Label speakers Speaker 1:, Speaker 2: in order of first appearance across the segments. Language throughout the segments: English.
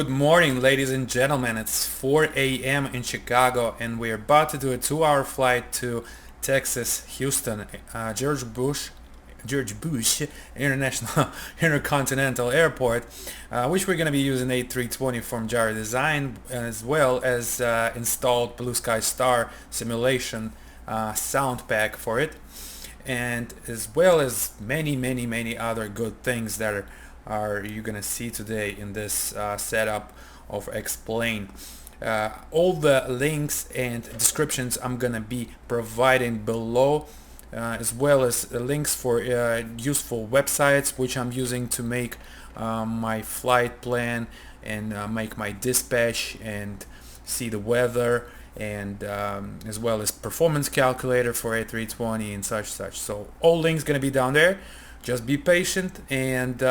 Speaker 1: Good morning, ladies and gentlemen. It's 4 a.m. in Chicago, and we're about to do a 2-hour flight to Texas, Houston, George Bush International Intercontinental Airport, which we're going to be using A320 from Jardesign, as well as installed Blue Sky Star simulation sound pack for it, and as well as many other good things that are you gonna see today in this setup of Explain. All the links and descriptions I'm gonna be providing below, as well as links for useful websites which I'm using to make my flight plan and make my dispatch and see the weather, and as well as performance calculator for A320 and such. So all links gonna be down there. Just be patient, and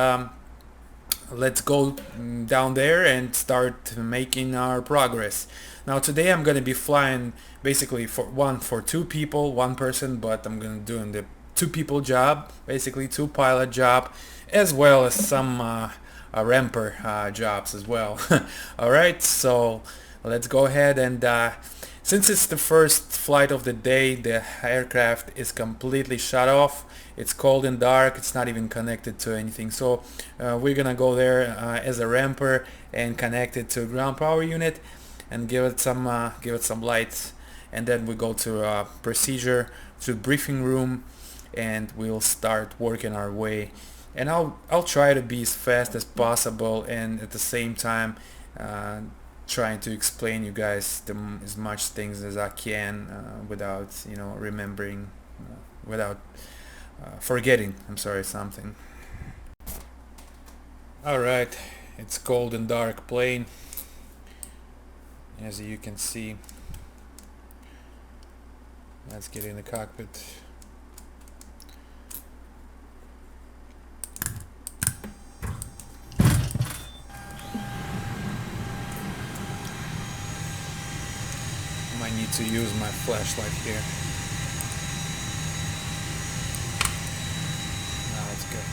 Speaker 1: let's go down there and start making our progress. Now today I'm going to be flying basically for two people, one person, but I'm going to do the two people job, basically two pilot job, as well as some ramper jobs as well. Alright, so let's go ahead, and since it's the first flight of the day, the aircraft is completely shut off. It's cold and dark. It's not even connected to anything. So we're gonna go there as a ramper and connect it to a ground power unit and give it some lights, and then we go to procedure, to briefing room, and we'll start working our way. And I'll try to be as fast as possible, and at the same time trying to explain you guys as much things as I can without remembering, without forgetting, something. Alright, it's cold and dark plane, as you can see. Let's get in the cockpit. Might need to use my flashlight here. Now it's good.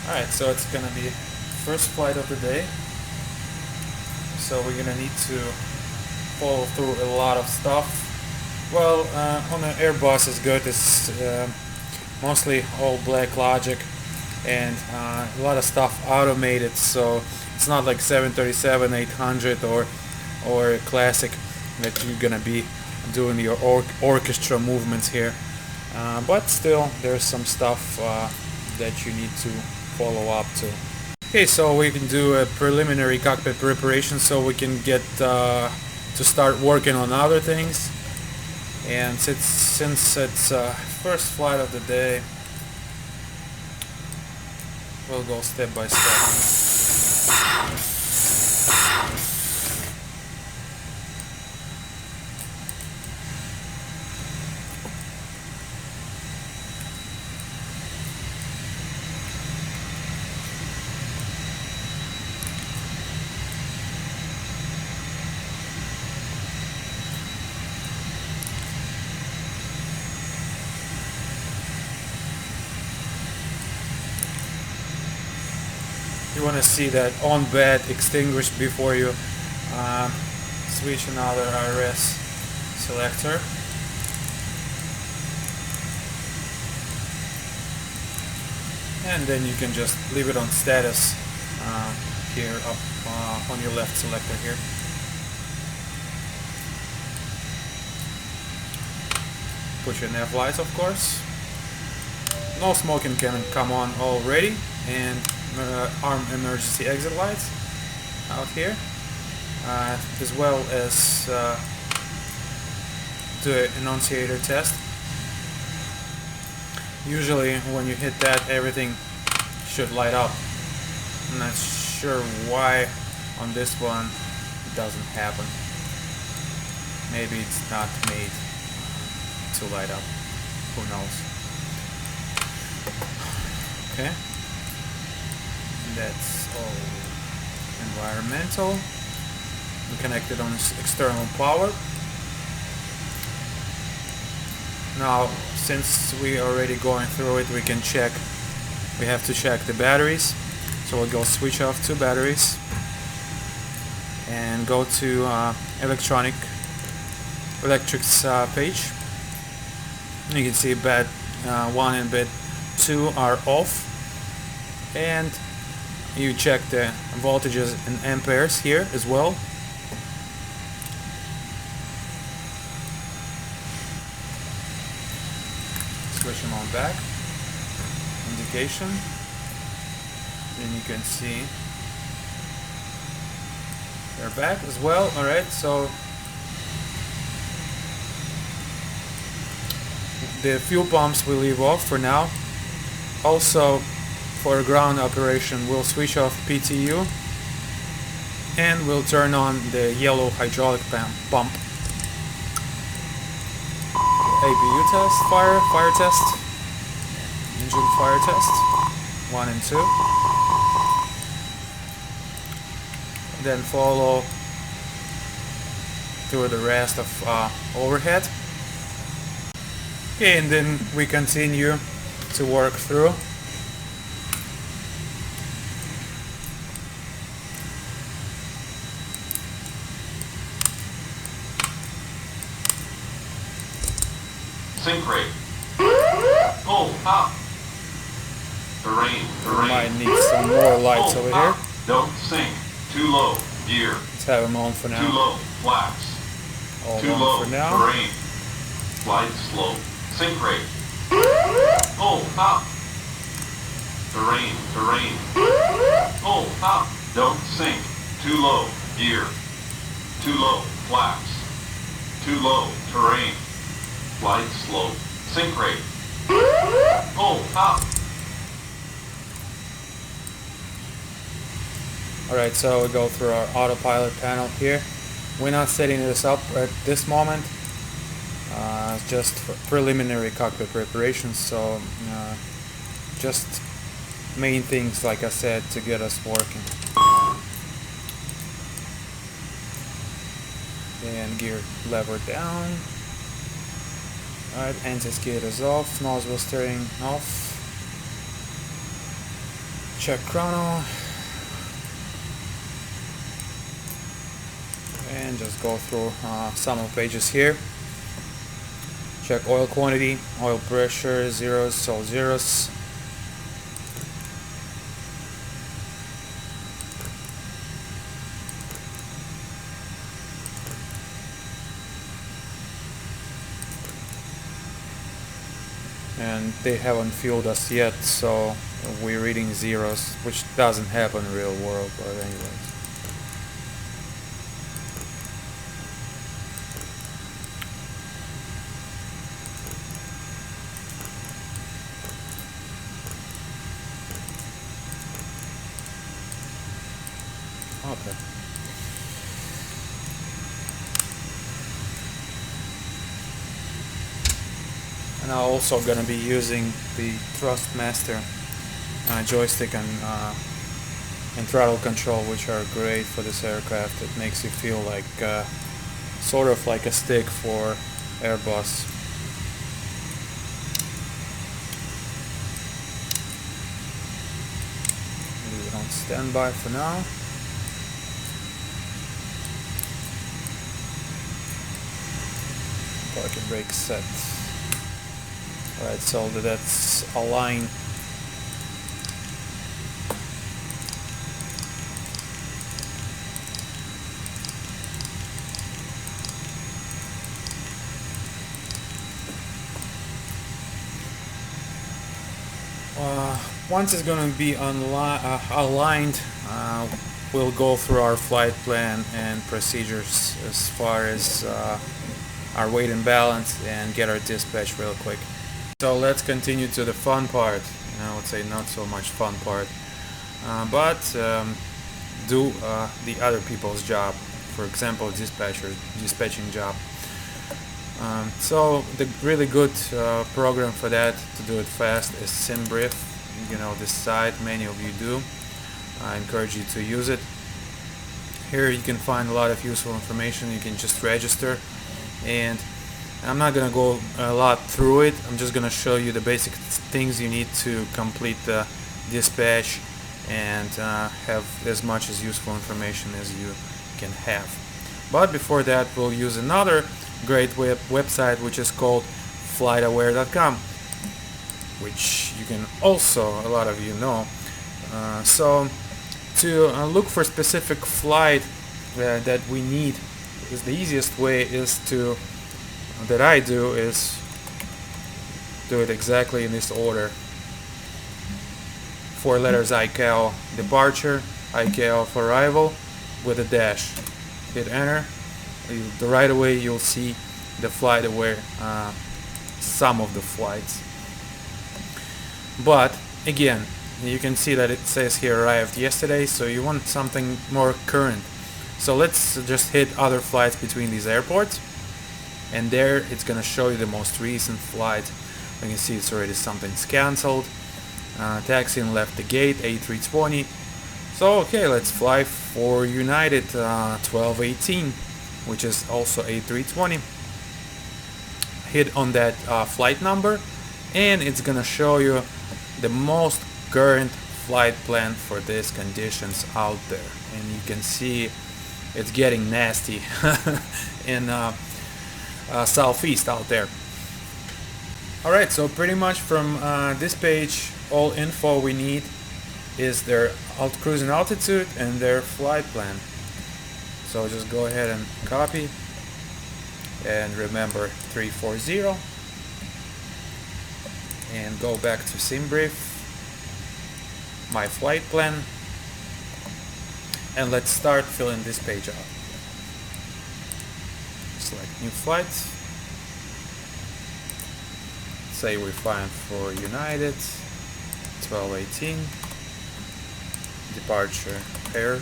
Speaker 1: Alright, so it's gonna be first flight of the day. So we're gonna need to follow through a lot of stuff. Well, on the Airbus is good. It's mostly all black logic, and a lot of stuff automated, so it's not like 737, 800 or classic that you're gonna be doing your orchestra movements here, but still there's some stuff that you need to follow up to. Okay, so we can do a preliminary cockpit preparation so we can get to start working on other things. And since it's first flight of the day, we'll go step by step. You want to see that on bed extinguished before you switch another RS selector. And then you can just leave it on status here up on your left selector here. Put your nav lights, of course. No smoking can come on already, and arm emergency exit lights out here, as well as do an annunciator test. Usually when you hit that, everything should light up. I'm not sure why on this one it doesn't happen. Maybe it's not made to light up, who knows. Okay, that's all environmental. We connected on external power. Now, since we already going through it, we can check we have to check the batteries. So we'll go switch off 2 batteries and go to electrics page. You can see bed 1 and bed 2 are off, and you check the voltages in amperes here as well. Switch them on back, indication, then you can see they're back as well. Alright, so the fuel pumps we leave off for now. Also, for ground operation, we'll switch off PTU and we'll turn on the yellow hydraulic pump. APU test, fire test, engine fire test, 1 and 2. Then follow through the rest of overhead. Okay, and then we continue to work through.
Speaker 2: Sink rate. Pull up. Terrain.
Speaker 1: Might need some more lights
Speaker 2: Pull
Speaker 1: over
Speaker 2: up.
Speaker 1: here.
Speaker 2: Don't sink. Too low. Gear.
Speaker 1: Let's have them on for now.
Speaker 2: Too low. Flaps.
Speaker 1: All
Speaker 2: Too
Speaker 1: on
Speaker 2: low.
Speaker 1: for now.
Speaker 2: Terrain. Slide slow. Sink rate. Pull up. Terrain. Pull up. Don't sink. Too low. Gear. Too low. Flaps. Too low. Terrain. Slide slow. Sink rate. Pull up.
Speaker 1: Alright, so we go through our autopilot panel here. We're not setting this up at this moment. Just for preliminary cockpit preparations, so just main things, like I said, to get us working. And gear lever down. Alright, anti-skid is off, nozzle steering off. Check chrono. And just go through some of pages here. Check oil quantity, oil pressure, zeros, all zeros. And they haven't fueled us yet, so we're reading zeros, which doesn't happen in real world, but anyways. Okay. And I'm also going to be using the Thrustmaster joystick and throttle control, which are great for this aircraft. It makes you feel like sort of like a stick for Airbus. Leave it on standby for now. Parking brake set. Alright, so that's aligned. Once it's going to be aligned, we'll go through our flight plan and procedures as far as our weight and balance and get our dispatch real quick. So let's continue to the fun part. I would say not so much fun part, but do the other people's job. For example, dispatching job. So the really good program for that, to do it fast, is SimBrief. You know this site, many of you do. I encourage you to use it. Here you can find a lot of useful information. You can just register, and I'm not gonna go a lot through it. I'm just gonna show you the basic things you need to complete the dispatch and have as much as useful information as you can have. But before that, we'll use another great website, which is called flightaware.com, which you can also, a lot of you know. So to look for specific flight that we need, is the easiest way is to that I do is do it exactly in this order. 4 letters ICAO departure, ICAO for arrival with a dash. Hit enter. Right away you'll see the FlightAware some of the flights. But again, you can see that it says here arrived yesterday, so you want something more current. So let's just hit other flights between these airports, and there it's gonna show you the most recent flight. You can see it's already something's cancelled. Taxiing left the gate, A320. So okay, let's fly for United 1218, which is also A320. Hit on that flight number, and it's gonna show you the most current flight plan for these conditions out there. And you can see it's getting nasty in southeast out there. Alright, so pretty much from this page, all info we need is their cruising altitude and their flight plan. So just go ahead and copy, and remember 340, and go back to SimBrief, my flight plan, and let's start filling this page out. Select new flights. Say we're flying for United 1218, departure pair.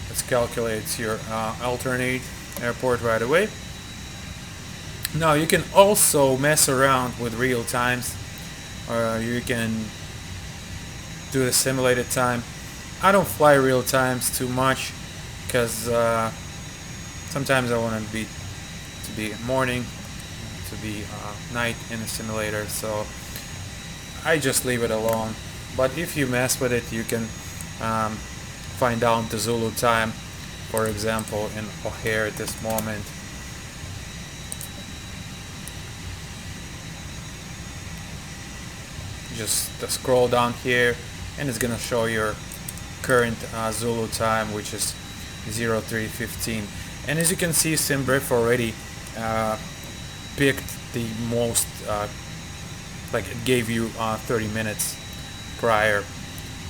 Speaker 1: Let's calculate your alternate airport right away. Now you can also mess around with real times, or you can do the simulated time. I don't fly real times too much because sometimes I want to be morning, to be night in the simulator, so I just leave it alone. But if you mess with it, you can find out the Zulu time, for example, in O'Hare at this moment. Just scroll down here, and it's gonna show your current Zulu time, which is 0315. And as you can see, SimBrief already picked the most, like it gave you 30 minutes prior.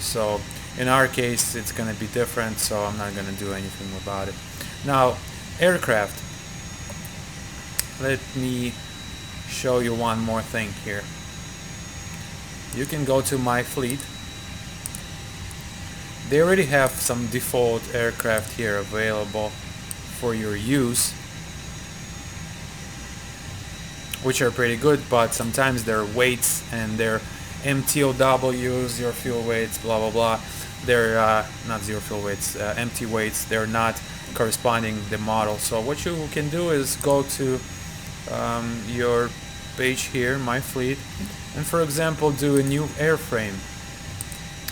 Speaker 1: So in our case it's gonna be different, so I'm not gonna do anything about it. Now aircraft, let me show you one more thing here. You can go to my fleet. They already have some default aircraft here available for your use, which are pretty good, but sometimes their weights and their MTOWs, your fuel weights, blah blah blah, they're not zero fuel weights, empty weights, they're not corresponding the model. So what you can do is go to your page here, my fleet, and for example do a new airframe.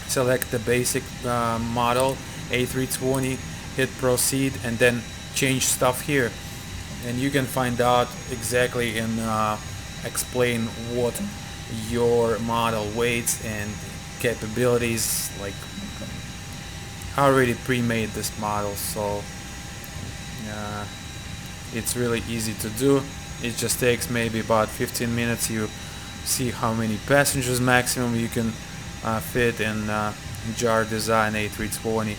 Speaker 1: Select the basic model A320, hit proceed, and then change stuff here, and you can find out exactly and explain what your model weights and capabilities. Like I already pre-made this model, so it's really easy to do. It just takes maybe about 15 minutes. You see how many passengers maximum you can fit in Jardesign A320,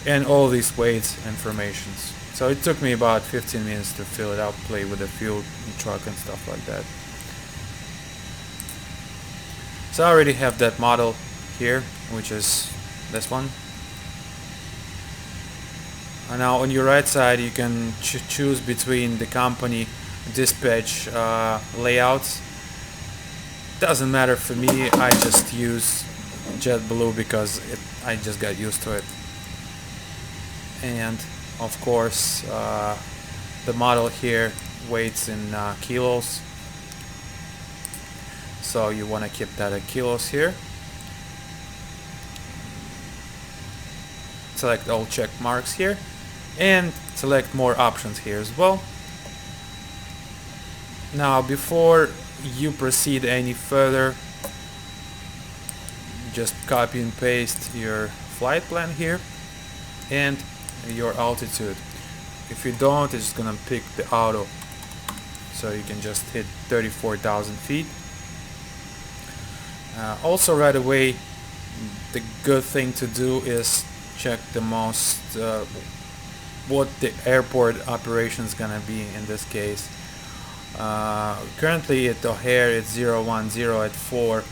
Speaker 1: and all these weights informations. So it took me about 15 minutes to fill it out, play with the fuel truck and stuff like that. So I already have that model here, which is this one. And now on your right side you can choose between the company dispatch layouts. Doesn't matter for me, I just use JetBlue because I just got used to it. And of course the model here weights in kilos. so you want to keep that at kilos here. Select all check marks here and select more options here as well. Now before you proceed any further, just copy and paste your flight plan here and your altitude. If you don't, it's gonna pick the auto, so you can just hit 34,000 feet. Also right away, the good thing to do is check the most what the airport operation is gonna be in this case. Currently at O'Hare it's 010 at 4,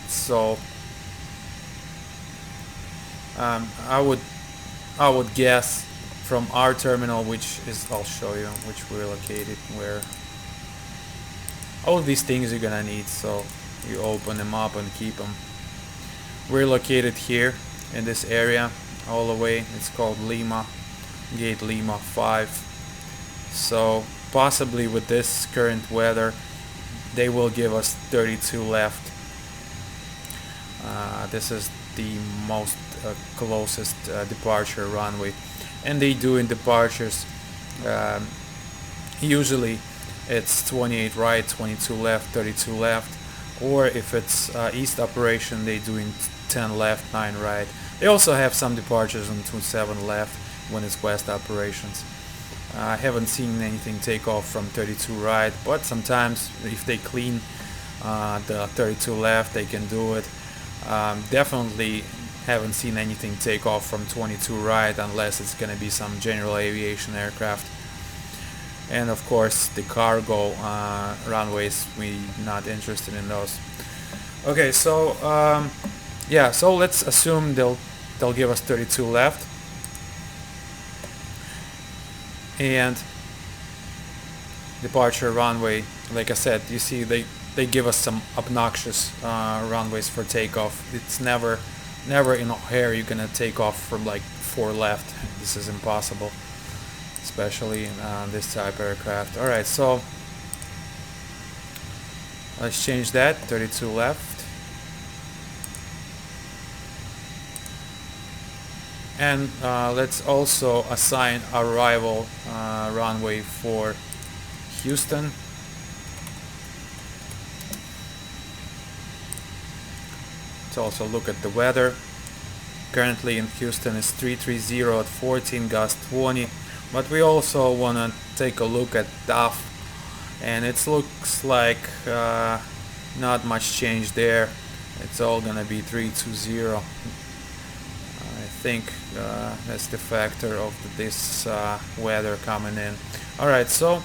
Speaker 1: so I would guess from our terminal, which is, I'll show you which we're located, where all of these things you're gonna need, so you open them up and keep them. We're located here in this area all the way. It's called Lima, gate Lima 5. So possibly with this current weather they will give us 32 left. This is the most closest departure runway, and they do in departures usually it's 28 right, 22 left, 32 left, or if it's east operation they do in 10 left, 9 right. They also have some departures on 27 left when it's west operations. I haven't seen anything take off from 32 right, but sometimes if they clean the 32 left they can do it. Definitely haven't seen anything take off from 22 right unless it's gonna be some general aviation aircraft. And of course the cargo runways, we're not interested in those. Okay, so yeah, so let's assume they'll give us 32 left, and departure runway, like I said, you see they give us some obnoxious runways for takeoff. It's never in O'Hare you're gonna take off from like 4 left. This is impossible, especially in this type of aircraft. Alright, so let's change that, 32 left. And let's also assign arrival runway for Houston. Let's also look at the weather. Currently in Houston is 330 at 14, gust 20, but we also want to take a look at DAF, and it looks like not much change there. It's all gonna be 320. I think that's the factor of this weather coming in. Alright, so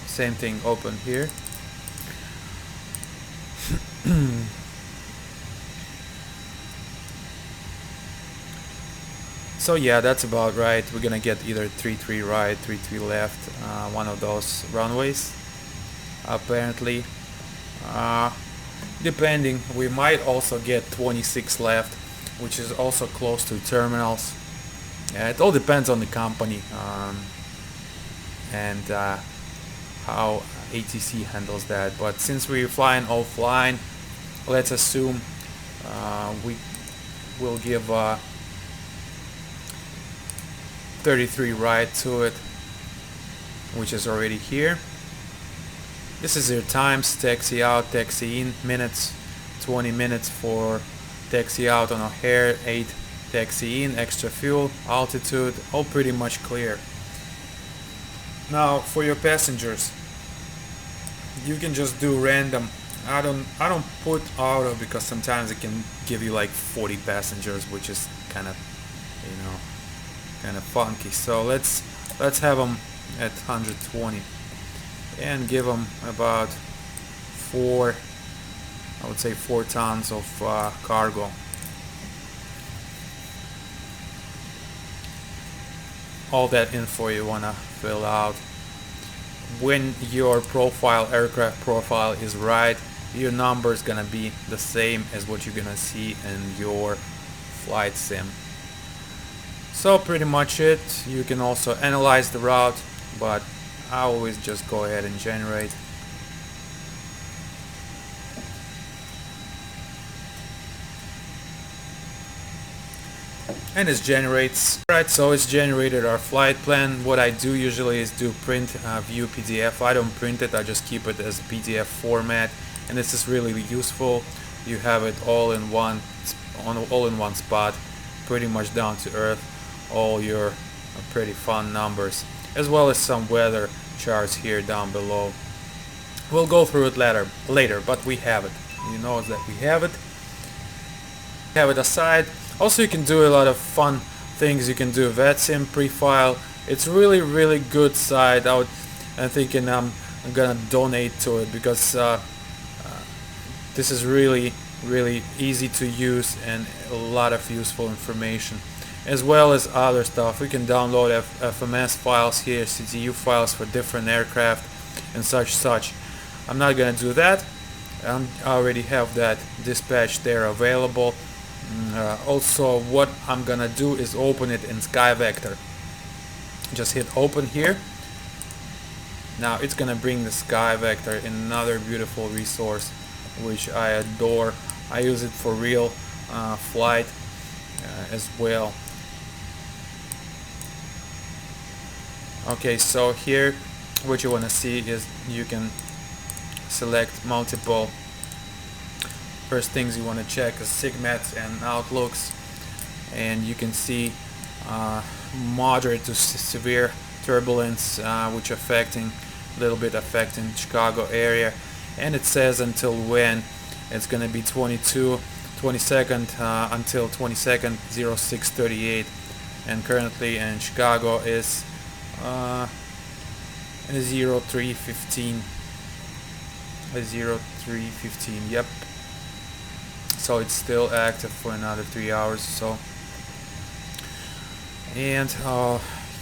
Speaker 1: same thing, open here. So yeah, that's about right. We're gonna get either 33 right, 33 left, one of those runways apparently. Depending, we might also get 26 left, which is also close to terminals. Yeah, it all depends on the company and how ATC handles that. But since we're flying offline, let's assume we will give 33 right to it, which is already here. This is your times: taxi out, taxi in, minutes, 20 minutes for taxi out on O'Hare, 8 taxi in, extra fuel, altitude, all pretty much clear. Now for your passengers, you can just do random. I don't put auto because sometimes it can give you like 40 passengers, which is kind of, you know, kind of funky. So let's have them at 120 and give them about 4, I would say 4 tons of cargo. All that info you want to fill out. When your profile, aircraft profile is right, your number is gonna be the same as what you're gonna see in your flight sim. So pretty much it. You can also analyze the route, but I always just go ahead and generate. And it generates. Alright, so it's generated our flight plan. What I do usually is do print view PDF. I don't print it, I just keep it as a PDF format, and this is really useful. You have it all in one spot, pretty much down to earth, all your pretty fun numbers, as well as some weather charts here down below. We'll go through it later, but we have it. You know that we have it. Have it aside. Also, you can do a lot of fun things. You can do VetSim pre-file. It's really good site. I'm thinking I'm gonna donate to it because this is really easy to use and a lot of useful information, as well as other stuff. We can download FMS files here, CTU files for different aircraft and such. I'm not gonna do that. I already have that dispatch there available. Also, what I'm gonna do is open it in SkyVector. Just hit open here. Now it's gonna bring the SkyVector, another beautiful resource which I adore. I use it for real flight as well. Okay, so here what you want to see is you can select multiple. First things you want to check is SIGMETs and outlooks, and you can see moderate to severe turbulence, which a little bit affecting Chicago area, and it says until when. It's going to be 22nd until 22nd 0638, and currently in Chicago is 0315. 0315. Yep. So it's still active for another 3 hours or so, and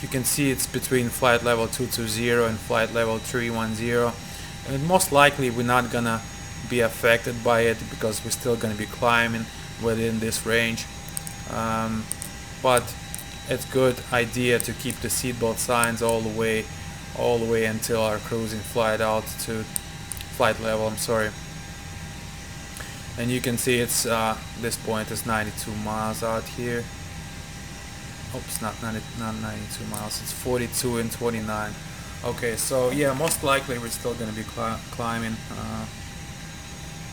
Speaker 1: you can see it's between flight level 220 and flight level 310, and most likely we're not gonna be affected by it because we're still gonna be climbing within this range, but it's good idea to keep the seatbelt signs all the way until our cruising flight level, I'm sorry. And you can see it's this point is 92 miles out here. Oops, not 92 miles, it's 42 and 29. Okay, so yeah, most likely we're still going to be climbing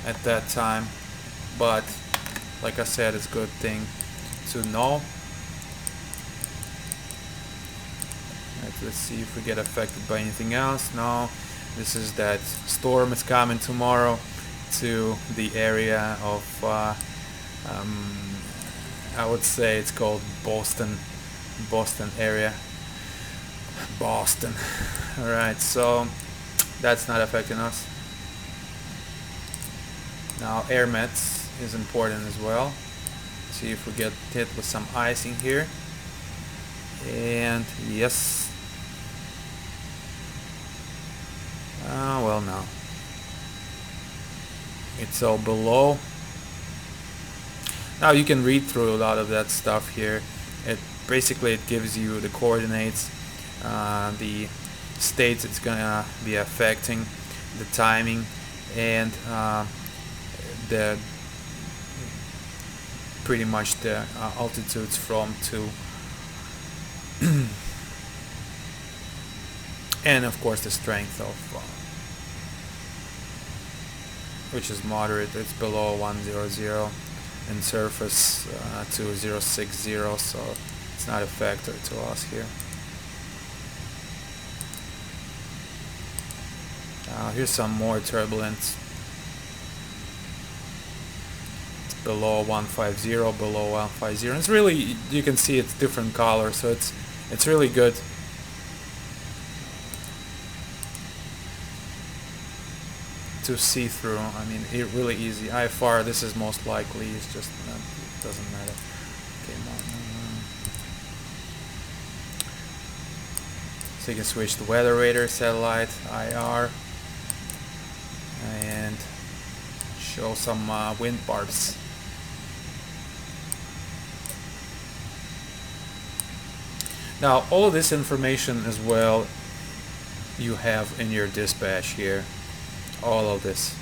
Speaker 1: at that time, but like I said, it's a good thing to know. Let's see if we get affected by anything else. No, this is that storm is coming tomorrow to the area of I would say it's called Boston area. Boston. Alright, so that's not affecting us. Now air mets is important as well. See if we get hit with some icing here. And yes. Well, no. It's all below. Now you can read through a lot of that stuff here. It gives you the coordinates, the states it's gonna be affecting, the timing, and the pretty much the altitudes from to, and of course the strength of which is moderate. It's below 100, and surface 2060, so it's not a factor to us here. Here's some more turbulence. It's below 150, below 150. It's really, you can see it's different colors, so it's really good. To see through. I mean, it really easy. IFR, this is most likely. It's just it doesn't matter. Okay, so you can switch to weather radar, satellite, IR, and show some wind barbs. Now, all of this information as well you have in your dispatch here. All of this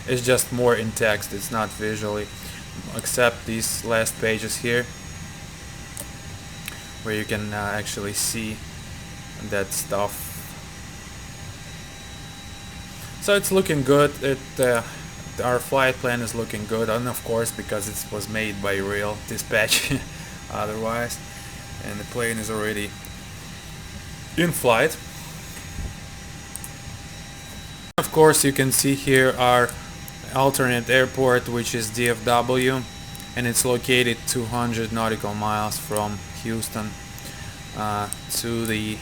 Speaker 1: is just more in text, it's not visually, except these last pages here where you can actually see that stuff. So it's looking good. Our flight plan is looking good, and of course because it was made by real dispatch otherwise, and the plane is already in flight. Of course you can see here our alternate airport, which is DFW, and it's located 200 nautical miles from Houston to the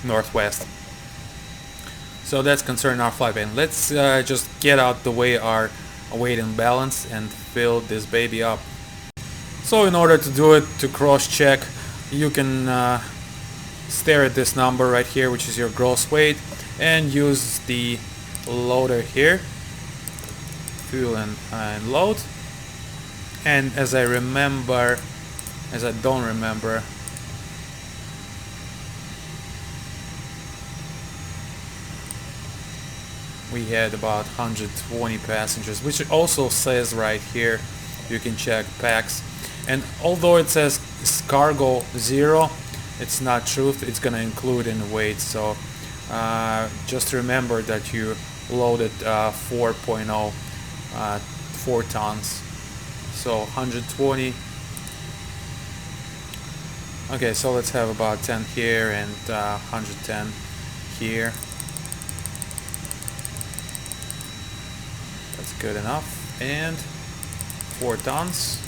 Speaker 1: northwest. So that's concerning our flight plan. Let's just get out the way our weight and balance and fill this baby up. So in order to do it, to cross-check, you can stare at this number right here, which is your gross weight, and use the loader here, fuel and load. And as I don't remember, we had about 120 passengers, which also says right here, you can check packs. And although it says cargo 0, it's not true, it's gonna include in the weight. So just remember that you loaded 4.0 4 tons, so 120. Okay, so let's have about 10 here and 110 here. That's good enough. And 4 tons.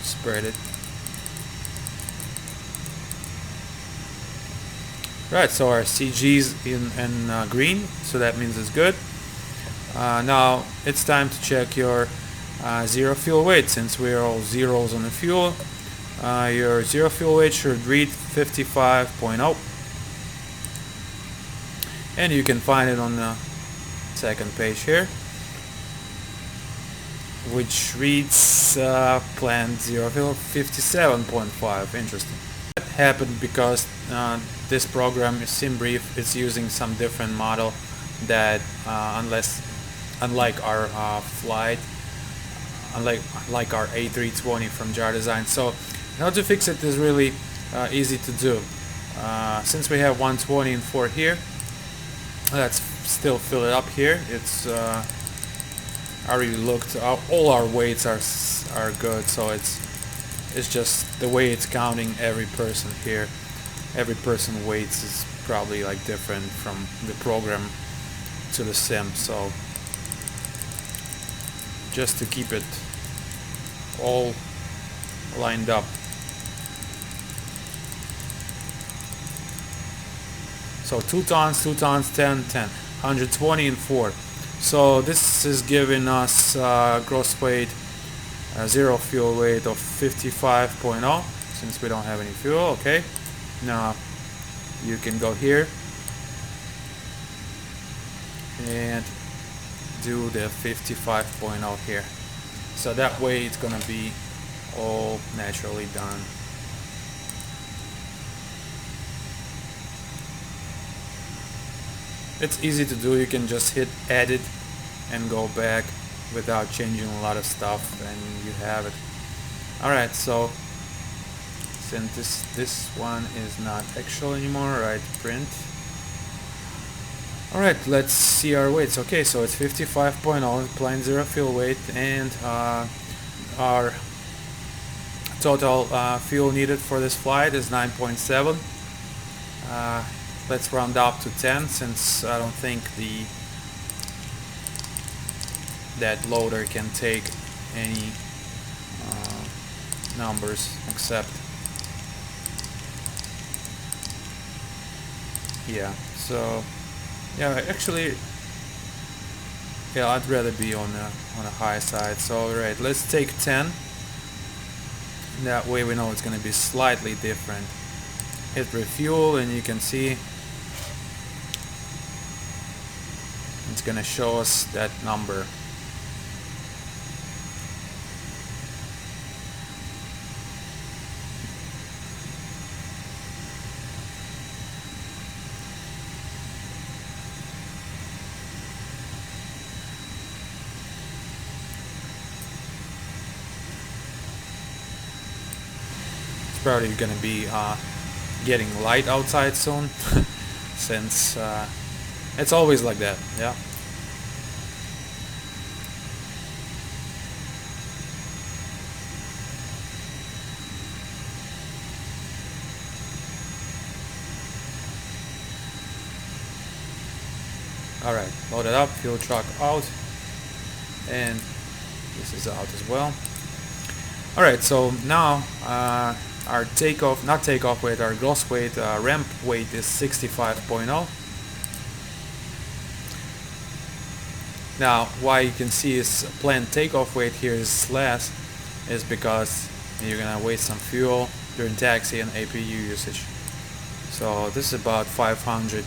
Speaker 1: Spread it. Right, so our CG's in green, so that means it's good. Now it's time to check your zero fuel weight. Since we're all zeros on the fuel, your zero fuel weight should read 55.0, and you can find it on the second page here, which reads planned zero fuel 57.5. Interesting. That happened because this program, SimBrief, is using some different model that unlike our unlike our A320 from Jardesign. So how to fix it is really easy to do. Since we have 120 and 4 here, let's still fill it up here. It's I already looked, all our weights are good, so it's just the way it's counting every person here. Every person weights is probably like different from the program to the sim, so just to keep it all lined up. So 2 tons, 10, 120 and 4. So this is giving us gross weight, zero fuel weight of 55.0, since we don't have any fuel. Okay, now you can go here and do the 55.0 here. So that way it's gonna be all naturally done. It's easy to do. You can just hit edit and go back without changing a lot of stuff, and you have it. Alright, so since this one is not actual anymore, right, print. Alright, let's see our weights. Okay, so it's 55.0, plane zero fuel weight, and our total fuel needed for this flight is 9.7. Let's round up to 10, since I don't think that loader can take any numbers except, yeah. So yeah, actually, yeah, I'd rather be on the high side. So alright, let's take 10. That way we know it's going to be slightly different. Hit refuel, and you can see it's going to show us that number. . probably gonna be getting light outside soon, since it's always like that. Yeah. Alright, load it up, fuel truck out, and this is out as well. Alright, so now our takeoff, not takeoff weight, our gross weight, ramp weight is 65.0. Now, why you can see is planned takeoff weight here is less, is because you're gonna waste some fuel during taxi and APU usage. So this is about 500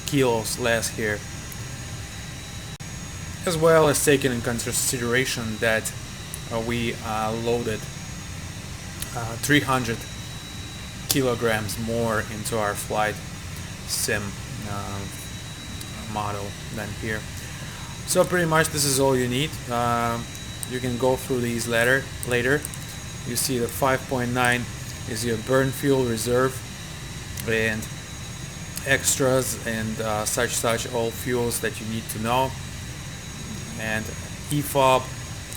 Speaker 1: kilos less here, as well as taking in consideration that we loaded 300 kilograms more into our flight sim model than here. So pretty much this is all you need. You can go through these later. You see the 5.9 is your burn fuel reserve and extras and such all fuels that you need to know, and EFOB,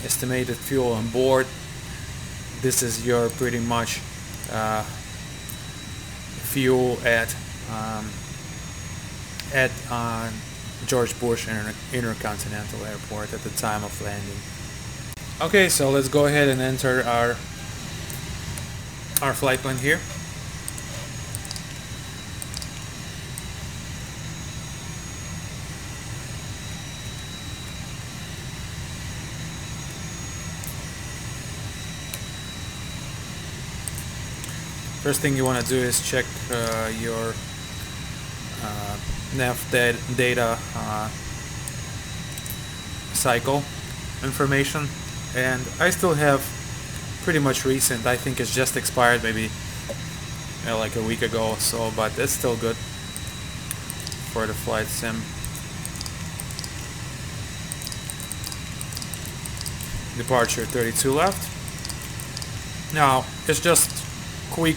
Speaker 1: estimated fuel on board. This is your pretty much fuel at George Bush Intercontinental Airport at the time of landing. Okay, so let's go ahead and enter our flight plan here. First thing you want to do is check your nav data cycle information, and I still have pretty much recent. I think it's just expired maybe like a week ago or so, but it's still good for the flight sim. Departure 32 left. Now it's just quick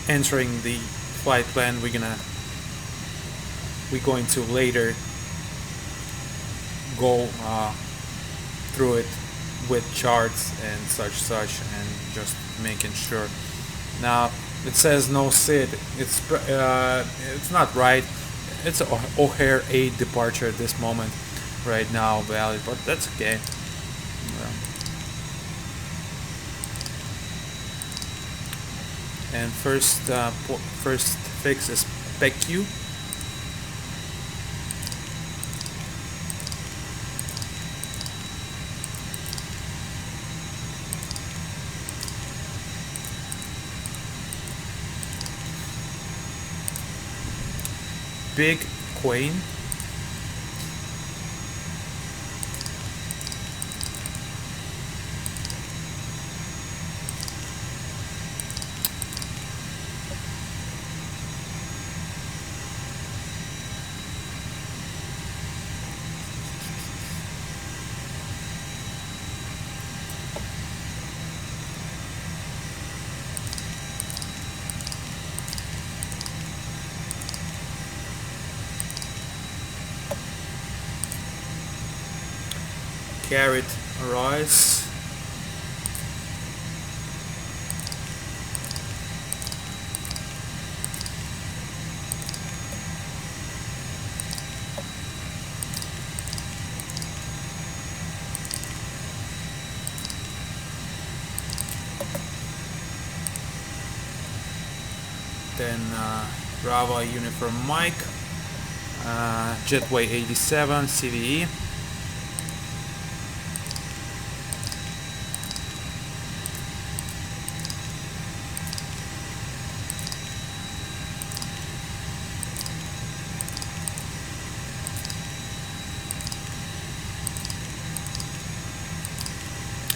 Speaker 1: entering the flight plan. We're going to later go through it with charts and such and just making sure. Now it says no SID. It's not right. It's O'Hare 8 departure at this moment right now valid, but that's okay. And first fix is PEQ. Big Queen. Carrot rice. Then Bravo Uniform Mike, Jetway 87 CVE.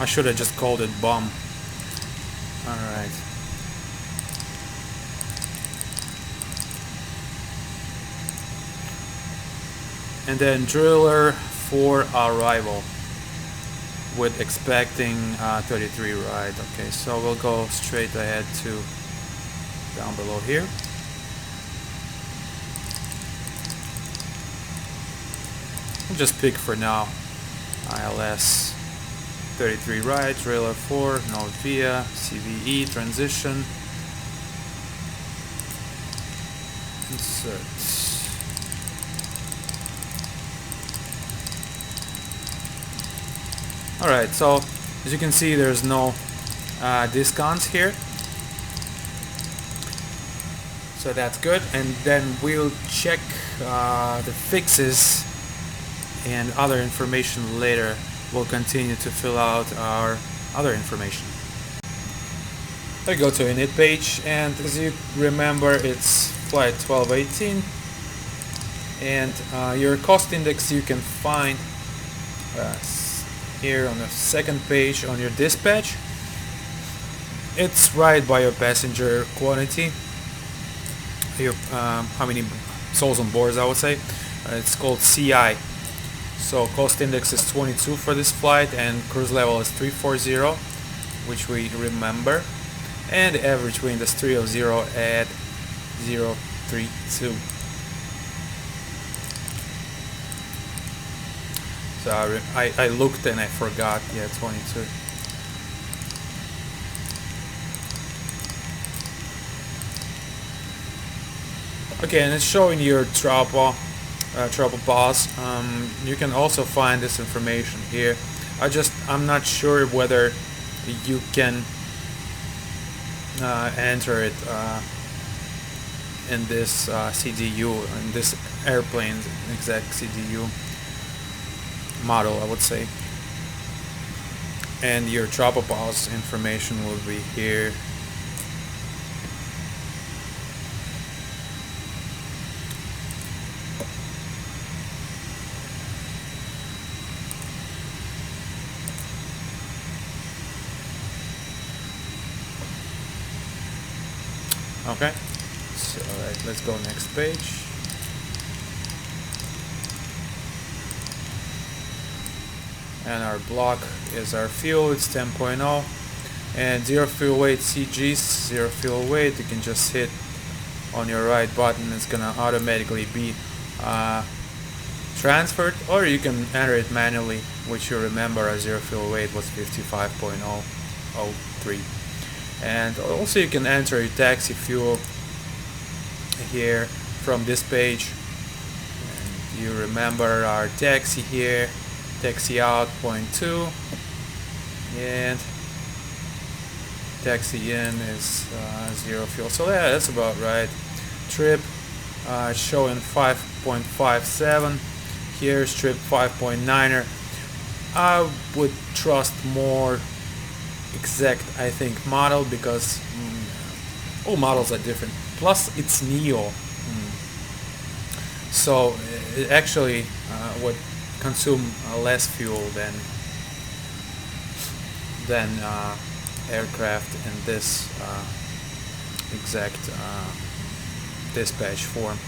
Speaker 1: I should have just called it bomb. Alright. And then driller for arrival. with expecting 33 right. Okay, so we'll go straight ahead to down below here. We'll just pick for now ILS 33 right, trailer 4, node via, CVE, transition, insert. Alright, so as you can see, there's no discounts here, so that's good. And then we'll check the fixes and other information later. We'll continue to fill out our other information. I go to init page, and as you remember, it's flight 1218, and your cost index you can find here on the second page on your dispatch. It's right by your passenger quantity, your how many souls on board, I would say. It's called CI. So cost index is 22 for this flight, and cruise level is 340, which we remember, and the average wind is 300 at 032. So I looked and I forgot. Yeah, 22. Okay, and it's showing your trouble bus. You can also find this information here. I'm not sure whether you can enter it in this CDU, in this airplane's exact CDU model, I would say. And your trouble bus information will be here. Okay, so let's go next page. And our block is our fuel, it's 10.0, and zero fuel weight CGs, zero fuel weight. You can just hit on your right button, it's gonna automatically be transferred, or you can enter it manually, which you remember our zero fuel weight was 55.003. And also you can enter your taxi fuel here from this page. And you remember our taxi here, taxi out 0.2, and taxi in is zero fuel. So yeah, that's about right. Trip showing 5.57. Here's trip 5.9er. I would trust more exact, I think, model, because all models are different. Plus it's Neo, so it actually would consume less fuel than aircraft in this exact dispatch form.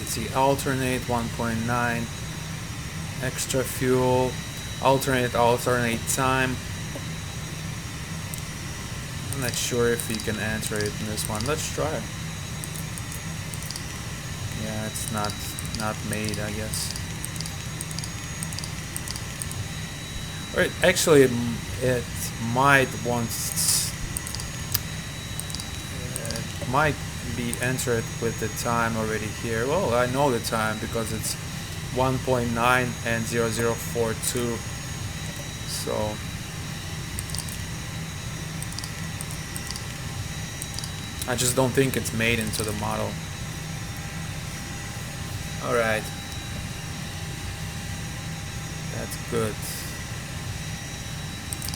Speaker 1: You see alternate 1.9, extra fuel, alternate time. I'm not sure if you can enter it in this one. Let's try it. Yeah, it's not made, I guess. Or actually, it might might be entered with the time already here. Well, I know the time because it's 1.9 and 0042. So I just don't think it's made into the model. Alright, that's good.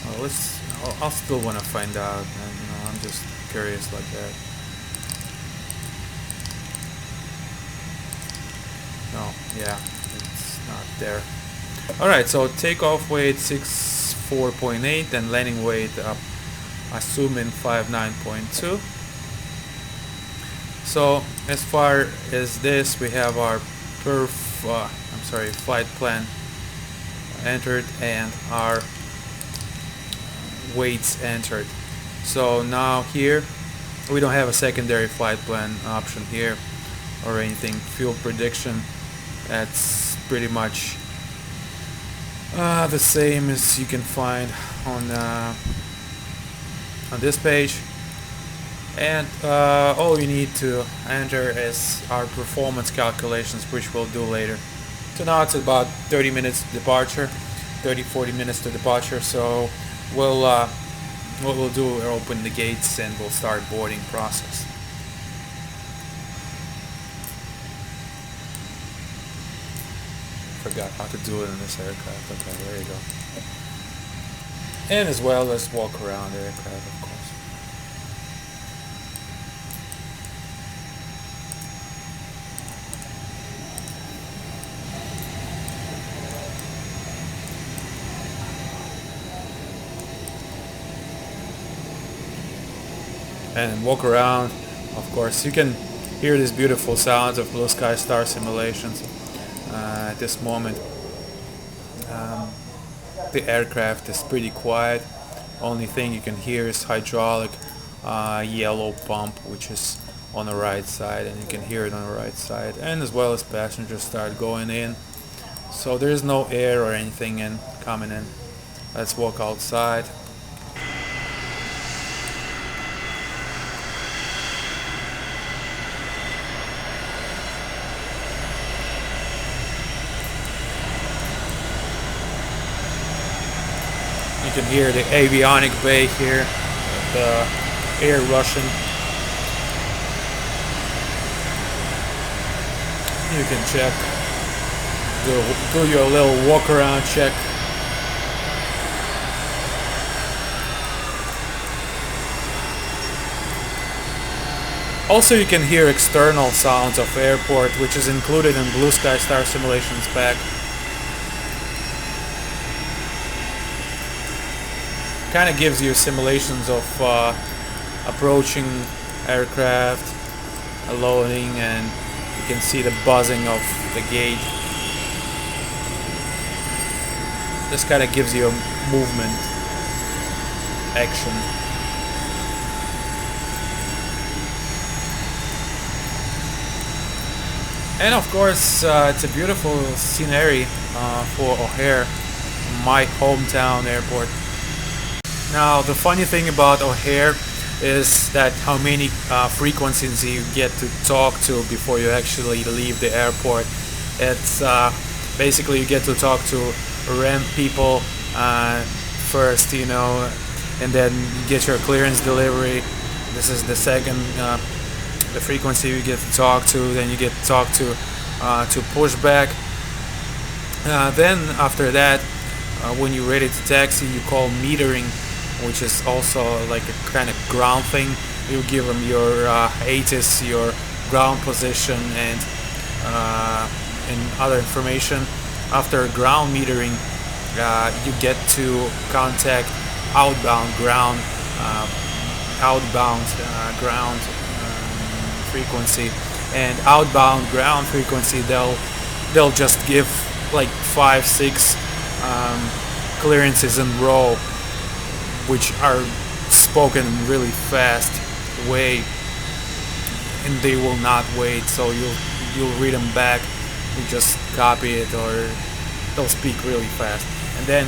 Speaker 1: Well, I'll still want to find out, and I'm just curious like that. No, yeah, it's not there. Alright, so takeoff weight 64.8 and landing weight assuming 59.2. So as far as this, we have our flight plan entered and our weights entered. So now here we don't have a secondary flight plan option here or anything. Fuel prediction, that's pretty much the same as you can find on this page. And all you need to enter is our performance calculations, which we'll do later. So now it's about 30 minutes to departure, 30-40 minutes to departure. So we'll what we'll do, we'll open the gates and we'll start boarding process. Forgot how to do it in this aircraft. Okay, there you go. And as well, let's walk around the aircraft, of course. And walk around. Of course, you can hear these beautiful sounds of blue sky star simulations at this moment. The aircraft is pretty quiet. Only thing you can hear is hydraulic yellow pump, which is on the right side, and you can hear it on the right side, and as well as passengers start going in. So there's no air or anything coming in. Let's walk outside. You can hear the avionic bay here, the air rushing. You can check, do your little walk around check. Also, you can hear external sounds of airport, which is included in Blue Sky Star Simulations pack. Kind of gives you simulations of approaching aircraft, loading, and you can see the buzzing of the gate. This kind of gives you a movement action. And of course, it's a beautiful scenery for O'Hare, my hometown airport. Now, the funny thing about O'Hare is that how many frequencies you get to talk to before you actually leave the airport. It's basically you get to talk to ramp people first, you know, and then you get your clearance delivery. This is the second the frequency you get to talk to. Then you get to talk to pushback. Then after that, when you're ready to taxi, you call metering, which is also like a kind of ground thing. You give them your ATIS, your ground position, and other information. After ground metering, you get to contact outbound ground frequency, and outbound ground frequency they'll just give like 5-6 clearances in a row, which are spoken really fast way, and they will not wait, so you'll read them back, you just copy it, or they'll speak really fast, and then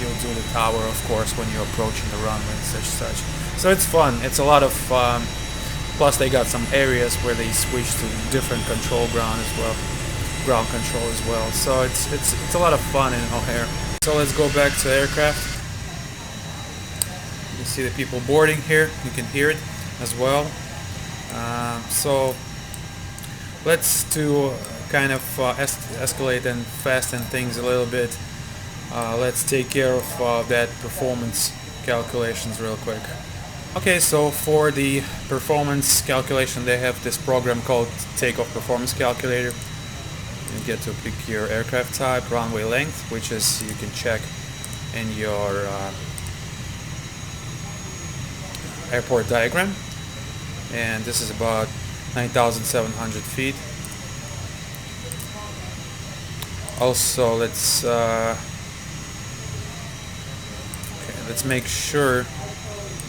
Speaker 1: you'll do the tower, of course, when you're approaching the runway and such. So it's fun. It's a lot of plus they got some areas where they switch to different control ground control as well. So it's a lot of fun in O'Hare. So let's go back to aircraft. You see the people boarding here. You can hear it as well. So let's do kind of escalate and fasten things a little bit. Let's take care of that performance calculations real quick. Okay, so for the performance calculation, they have this program called Takeoff Performance Calculator. You get to pick your aircraft type, runway length, which is you can check in your airport diagram, and this is about 9,700 feet. Also, let's make sure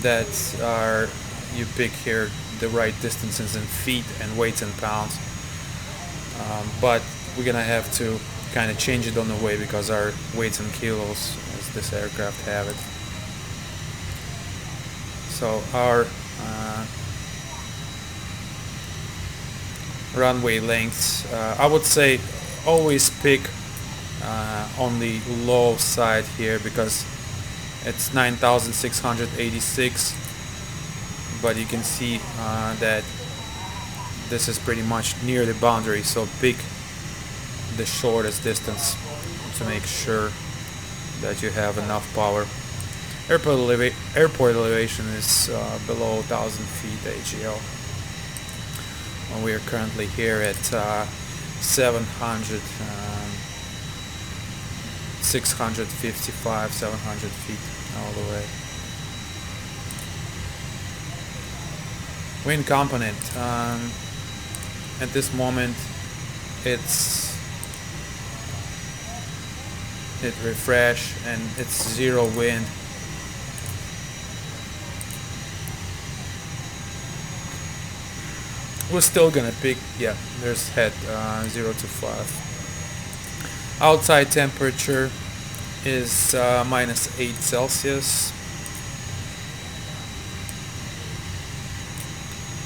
Speaker 1: that you pick here the right distances in feet and weights in pounds. But we're gonna have to kind of change it on the way because our weights in kilos as this aircraft have it. So our runway lengths, I would say always pick on the low side here because it's 9,686, but you can see that this is pretty much near the boundary, so pick the shortest distance to make sure that you have enough power. Airport elevation is below 1,000 feet AGL. Well, we are currently here at 655, 700 feet all the way. Wind component. At this moment, hit refresh and it's 0 wind. We're still gonna pick, yeah, there's head 0 to 5. Outside temperature is -8 Celsius.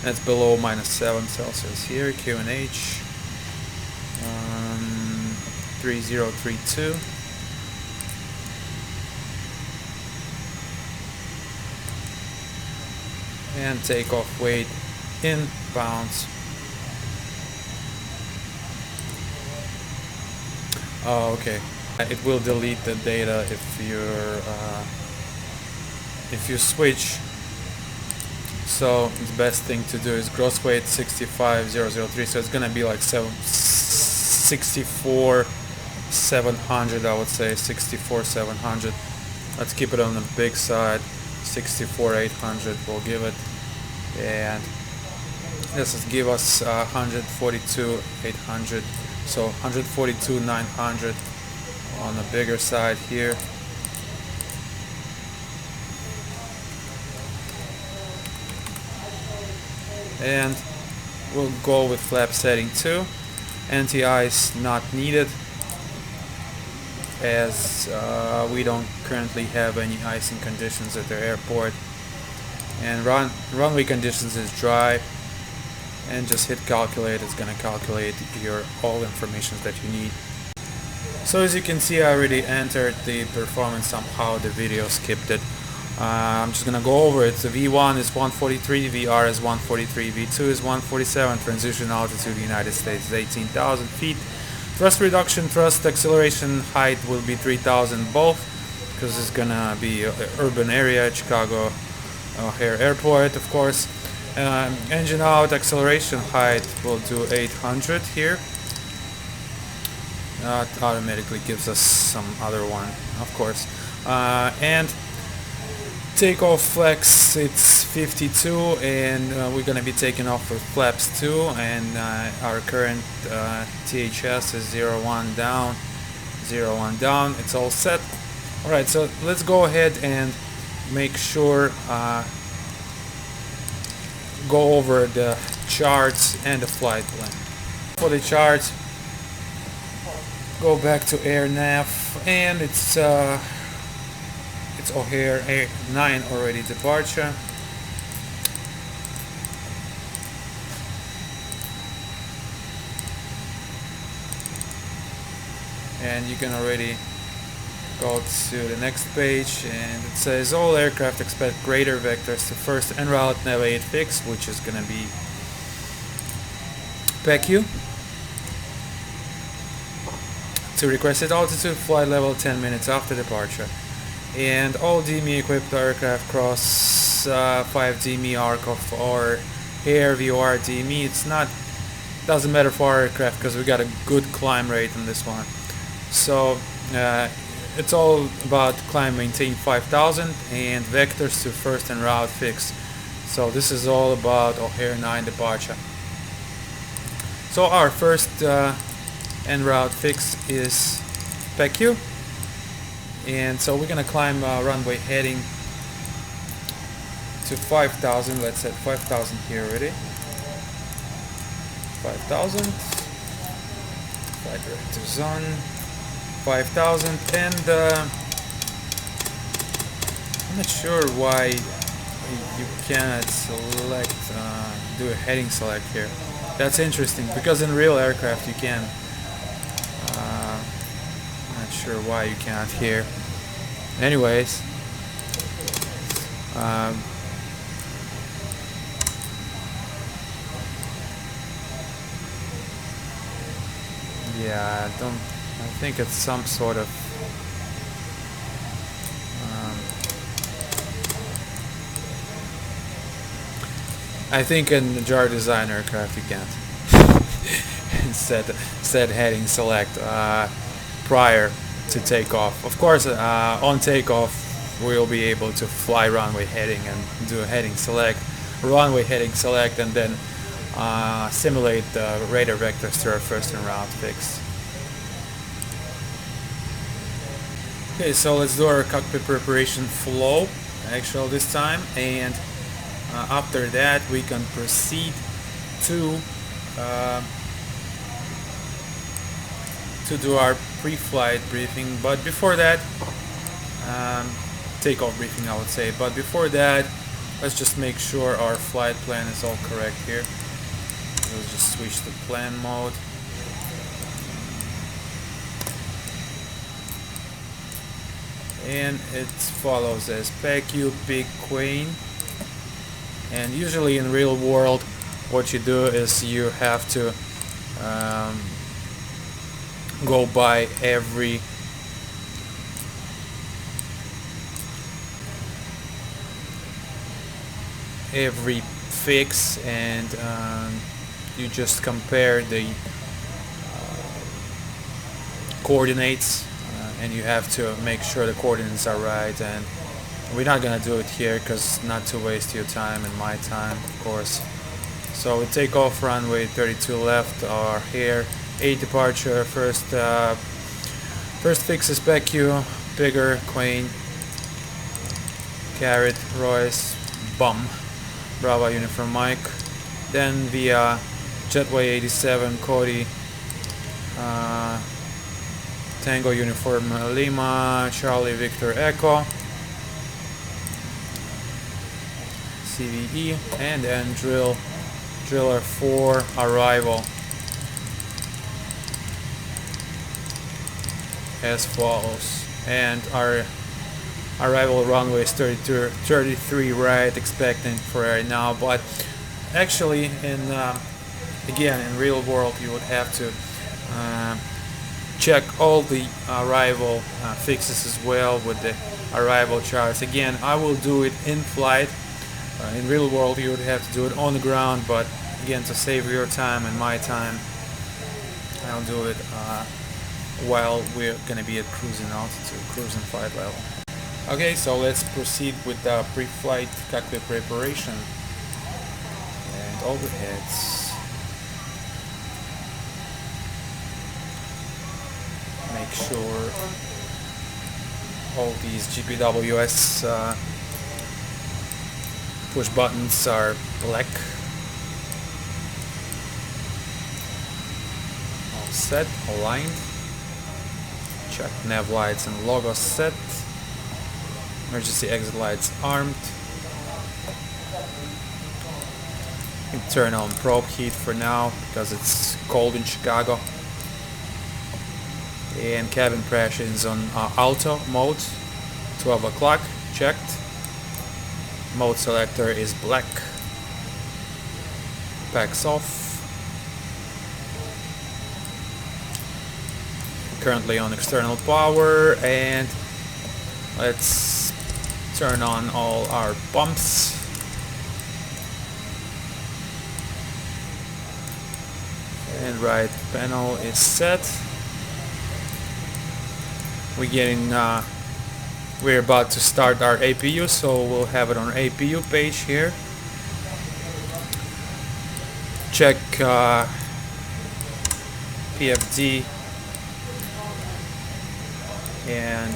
Speaker 1: That's below -7 Celsius here. KIAH 3032. And takeoff weight in pounds. Oh, okay. It will delete the data if you switch. So the best thing to do is gross weight 65003. So it's gonna be like 64,700. I would say 64,700. Let's keep it on the big side. 64,800. We'll give it, and this will give us 142,800. So 142,900 on the bigger side here. And we'll go with flap setting 2. Anti-ice not needed, as we don't currently have any icing conditions at the airport. And runway conditions is dry. And just hit calculate. It's gonna calculate all information that you need. So as you can see, I already entered the performance. Somehow the video skipped it. I'm just gonna go over it. So V1 is 143, VR is 143, V2 is 147. Transition altitude United States is 18,000 feet. Thrust reduction, thrust acceleration height will be 3,000 both, because it's gonna be urban area, Chicago O'Hare Airport, of course. Engine out, acceleration height will do 800 here. It automatically gives us some other one, of course. And takeoff flex, it's 52, and we're gonna be taking off with flaps 2, and our current THS is 01 down, 01 down. It's all set. Alright, so let's go ahead and make sure go over the charts and the flight plan. For the charts, go back to air nav, and it's O'Hare A9 already departure. And you can already go to the next page, and it says all aircraft expect greater vectors to first en route navigate fix, which is gonna be PEQ. To requested altitude, flight level 10 minutes after departure. And all DME equipped aircraft cross 5 DME arc of our air VOR DME. Doesn't matter for our aircraft because we got a good climb rate on this one. So it's all about climb maintain 5,000 and vectors to first en route fix. So this is all about O'Hare 9 departure. So our first en route fix is PQ, and so we're gonna climb runway heading to 5,000. Let's set 5,000 here already. 5,000. Flight directives on 5,000, and I'm not sure why you cannot select, do a heading select here. That's interesting, because in real aircraft you can. I'm not sure why you cannot here. Anyways, yeah, I think it's some sort of I think in the Jardesign aircraft you can't set heading select prior to takeoff. Of course, on takeoff we'll be able to fly runway heading and do a heading select, runway heading select, and then simulate the radar vectors to our first en route fix. Okay, so let's do our cockpit preparation flow actual this time, and after that we can proceed to do our pre-flight briefing. But before that, takeoff briefing I would say, but before that let's just make sure our flight plan is all correct here. Let's just switch to plan mode. And it follows as PQ, Big Queen. And usually in real world what you do is you have to go by every fix, and you just compare the coordinates, and you have to make sure the coordinates are right. And we're not gonna do it here because not to waste your time and my time, of course. So we take off runway 32 left, or here 8 departure. First fix is PQ, Bigger, Queen, Carrot, Royce, Bum, Bravo Uniform Mike. Then via Jetway 87, Cody, Tango Uniform Lima, Charlie Victor Echo, CVE, and then Driller 4 arrival as follows. And our arrival runway is 33 right, expecting for right now. But actually, again, in real world you would have to check all the arrival fixes as well with the arrival charts. Again, I will do it in flight. In real world you would have to do it on the ground, but again, to save your time and my time, I'll do it while we're gonna be at cruising altitude, cruising flight level. Okay, so let's proceed with the pre-flight cockpit preparation and overheads. Make sure all these GPWS push buttons are black. All set, aligned. Check nav lights and logos set. Emergency exit lights armed. You can turn on probe heat for now because it's cold in Chicago. And cabin pressure is on auto mode. 12 o'clock, checked. Mode selector is black. Packs off. Currently on external power, and let's turn on all our pumps. And right panel is set. We're about to start our APU, so we'll have it on APU page here. Check PFD and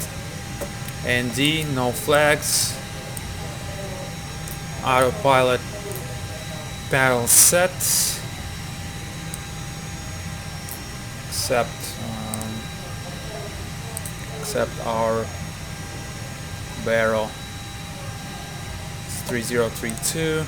Speaker 1: ND, no flags. Autopilot panel set, except our barrel. It's 3032.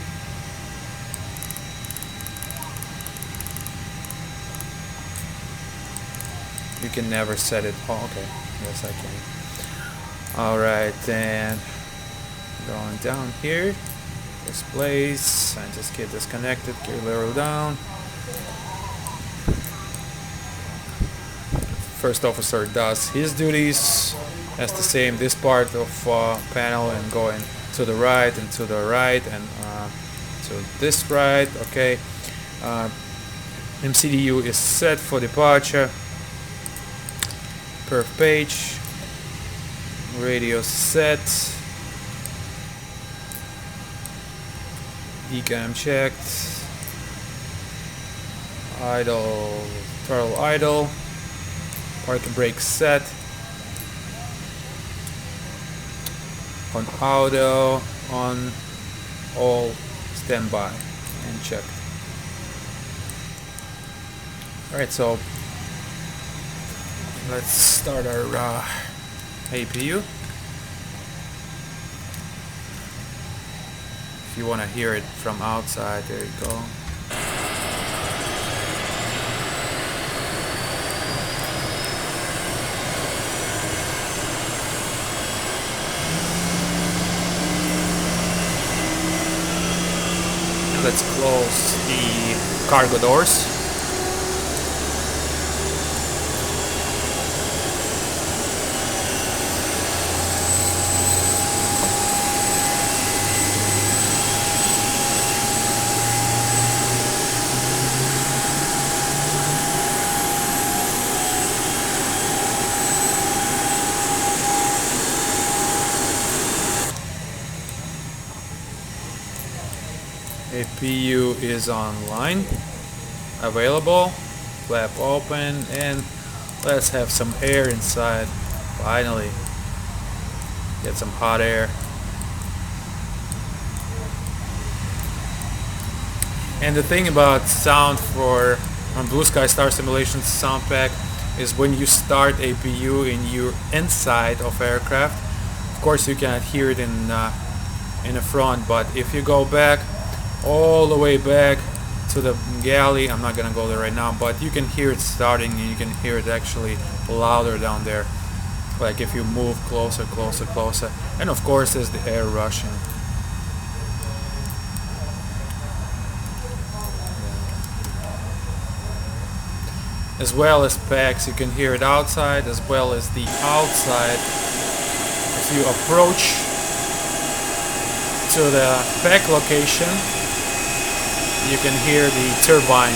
Speaker 1: You can never set it. Oh, okay. Yes, I can. Alright, then going down here. Displays, and just get disconnected, gear level down. First officer does his duties, has the same this part of panel and going to the right and to the right and to this right. Okay, MCDU is set for departure. Perf page, radio set. Decam checked. Idle, throttle idle. Parking brake set. On auto, on all standby and checked. Alright, so let's start our APU. If you want to hear it from outside, there you go. Let's close the cargo doors. APU is online, available, flap open, and let's have some air inside. Finally, get some hot air. And the thing about sound for Blue Sky Star Simulations sound pack is when you start APU and you're inside of aircraft, of course you cannot hear it in the front, but if you go back all the way back to the galley, I'm not gonna go there right now, but you can hear it starting and you can hear it actually louder down there, like if you move closer, and of course there's the air rushing. As well as packs, you can hear it outside as well as the outside. If you approach to the pack location, you can hear the turbine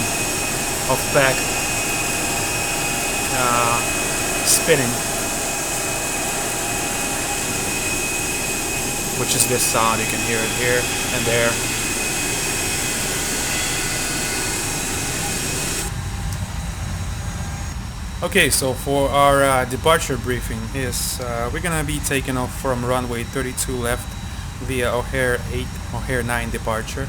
Speaker 1: of pack spinning, which is this sound. You can hear it here and there. Okay, so for our departure briefing is we're gonna be taking off from runway 32 left via O'Hare 9 departure,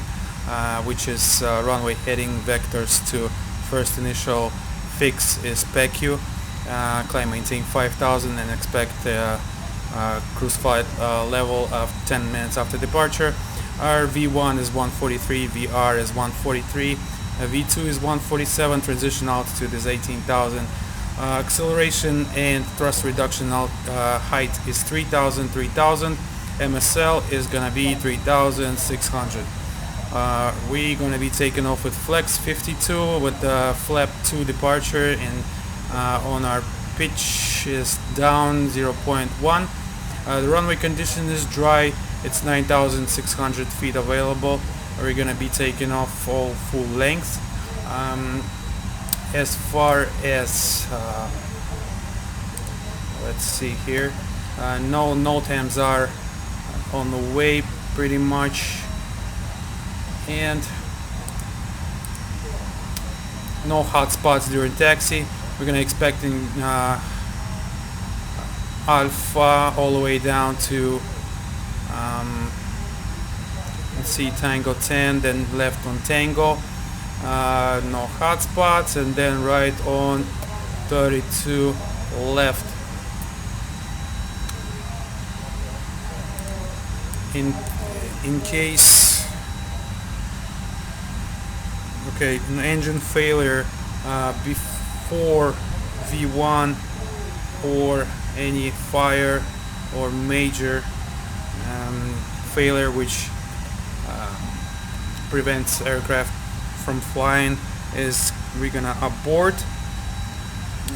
Speaker 1: which is runway heading vectors to first initial fix is PECU, climb maintain 5000 and expect cruise flight level of 10 minutes after departure. Our V1 is 143, VR is 143, V2 is 147, transition altitude is 18,000. Acceleration and thrust reduction height is 3000. MSL is gonna be 3600. We're gonna be taking off with flex 52 with the flap 2 departure, and on our pitch is down 0.1. The runway condition is dry. It's 9,600 feet available. We're gonna be taking off all full length. As far as let's see here, no NOTAMs are on the way pretty much, and no hot spots during taxi. We're gonna expecting Alpha all the way down to let's see, Tango 10, then left on Tango, no hotspots, and then right on 32 left. In case, okay, an engine failure before V1 or any fire or major failure which prevents aircraft from flying, is we're gonna abort,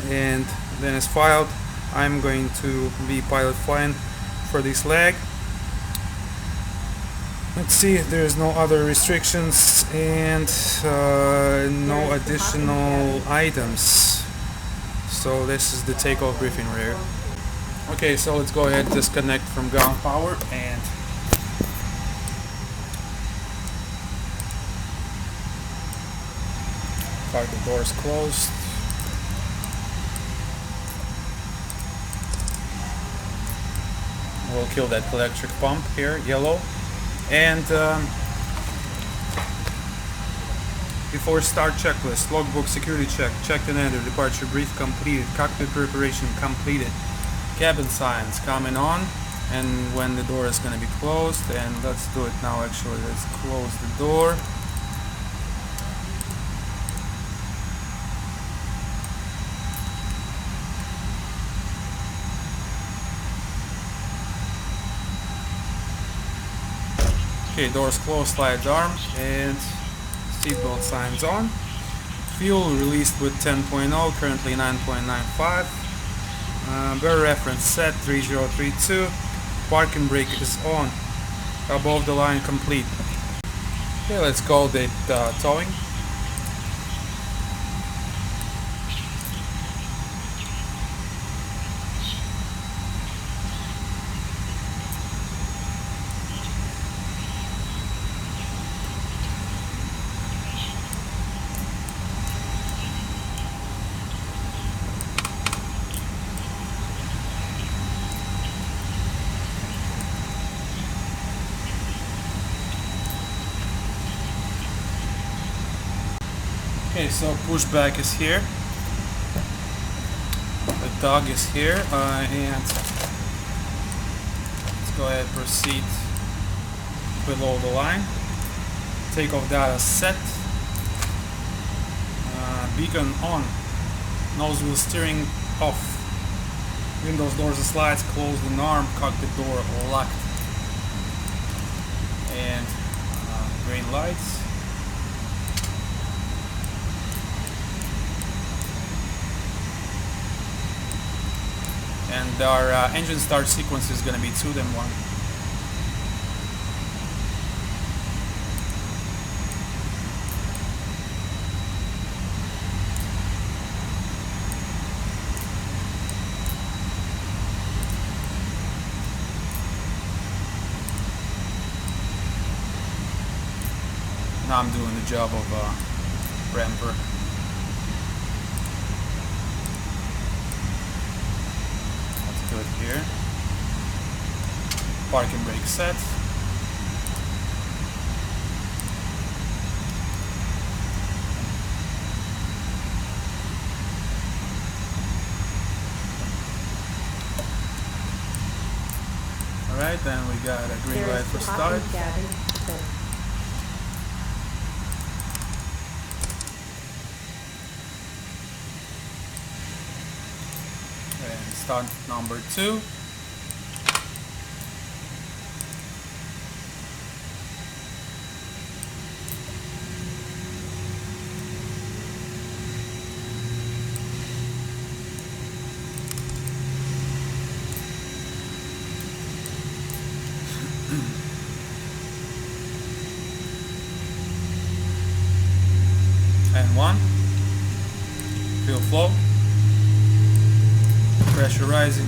Speaker 1: and then as filed I'm going to be pilot flying for this leg. Let's see if there's no other restrictions and no additional items. So this is the takeoff briefing rear. Okay, so let's go ahead and disconnect from ground power and cargo doors closed. We'll kill that electric pump here, yellow. And before start checklist, logbook security check, checked and entered, departure brief completed, cockpit preparation completed, cabin signs coming on, and when the door is going to be closed. And let's do it now actually. Let's close the door. Okay, doors closed, slide arm, and seatbelt signs on. Fuel released with 10.0, currently 9.95. Bear reference set 3032. Parking brake is on. Above the line complete. Okay, let's call it towing. Okay, so pushback is here, the dog is here, and let's go ahead and proceed below the line. Takeoff data set, beacon on, nose wheel steering off, windows, doors and slides closed and armed, cockpit door locked, and green lights. And our engine start sequence is going to be 2 then 1. Now I'm doing the job of ramper. Good here. Parking brake set. Alright, then we got a green light for start. Stunt number 2. And 1. Fuel flow. Pressure rising.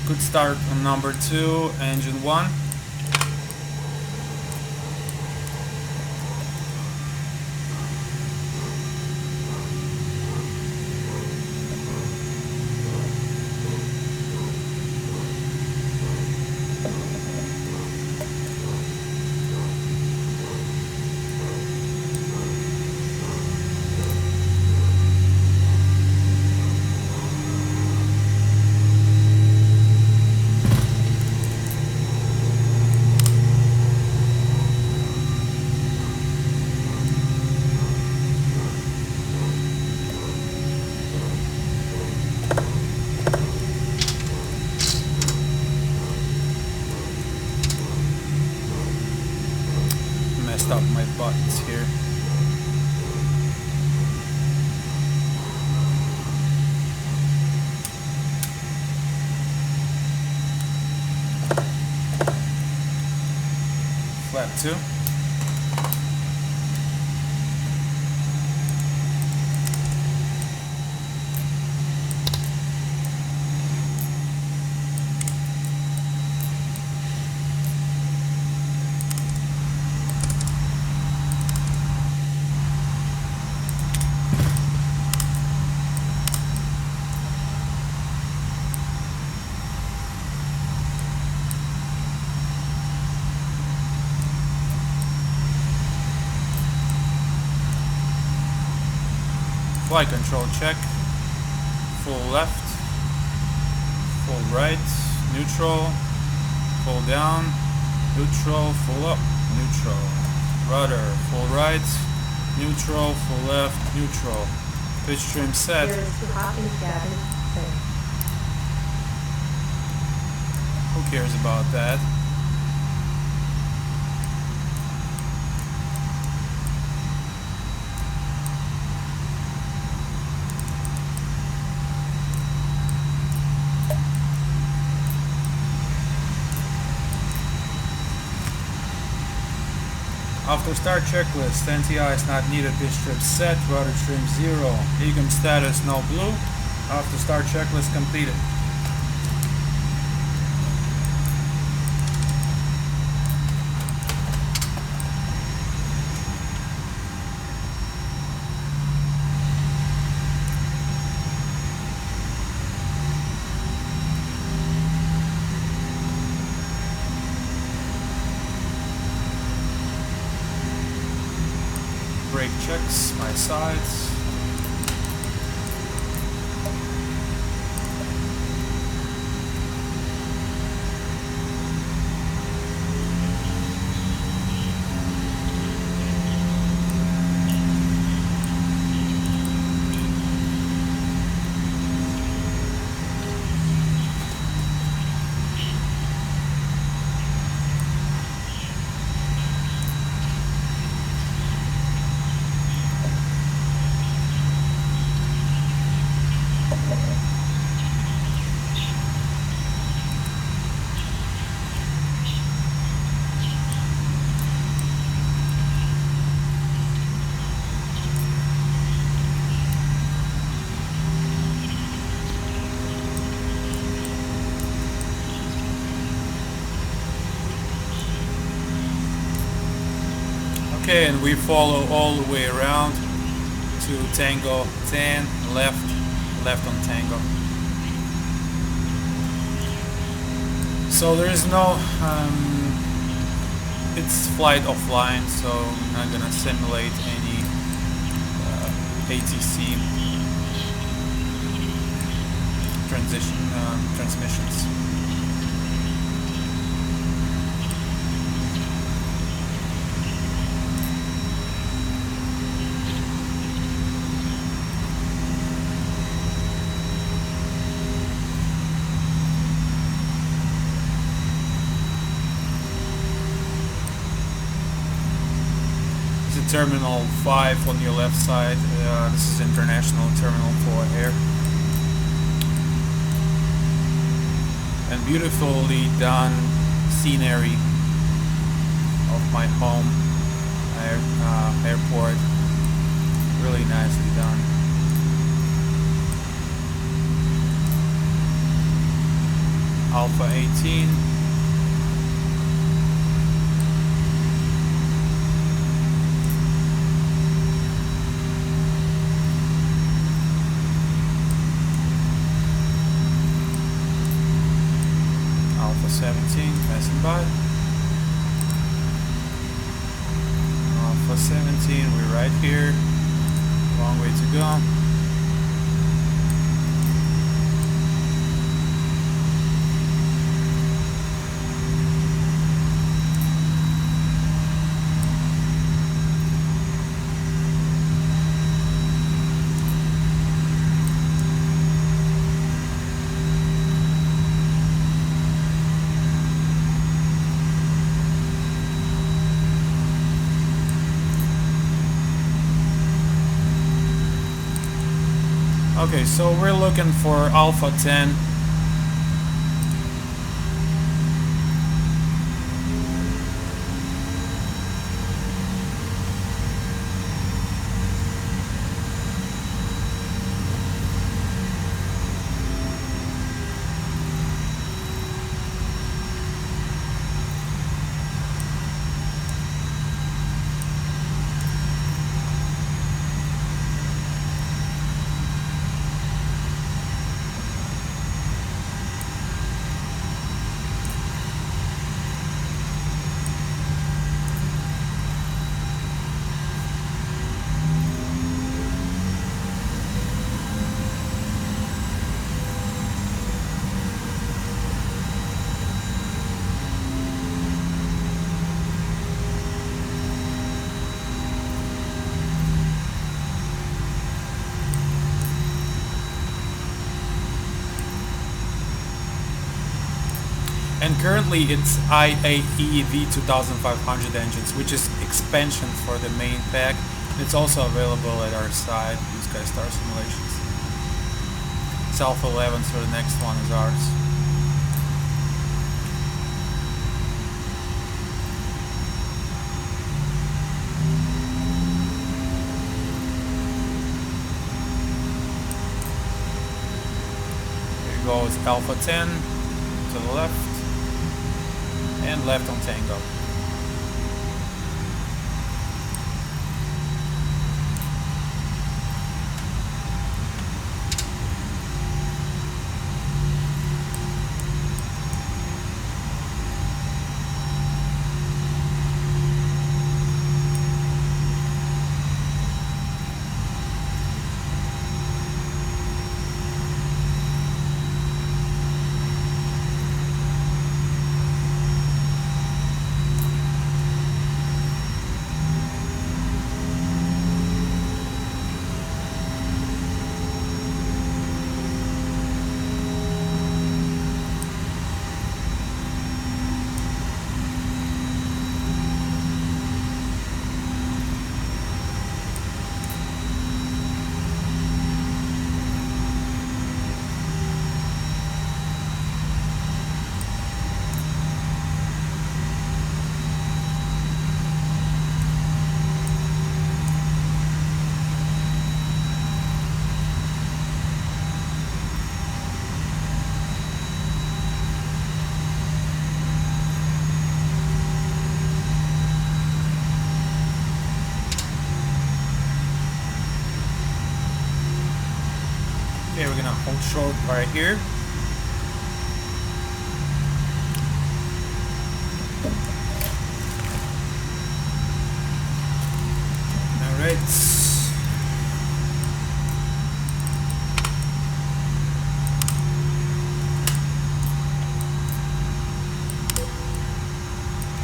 Speaker 1: Good start on number 2, engine 1. Messed up my buttons here. Flap 2. Flight control check. Full left, full right, neutral, full down, neutral, full up, neutral. Rudder, full right, neutral, full left, neutral. Pitch trim set. Who cares about that? After start checklist, NTI is not needed, pitch trim set, rudder trim 0, EGM status no blue. After start checklist completed. Brake checks, my sides. Okay, and we follow all the way around to Tango 10, left on Tango. So there is no, it's flight offline, so I'm not gonna simulate any ATC transmissions. Terminal 5 on your left side. This is International Terminal 4 here. And beautifully done scenery of my home airport. Really nicely done. Alpha 18. Alpha 17 passing by. Alpha 17, we're right here. Long way to go. Okay, so we're looking for Alpha 10. And currently it's IAE V2500 engines, which is expansion for the main pack. It's also available at our site, Blue Sky Star Simulations. It's Alpha 11, so the next one is ours. Here goes Alpha 10 to the left. And left on Tango. Okay, we're gonna hold short right here. Alright.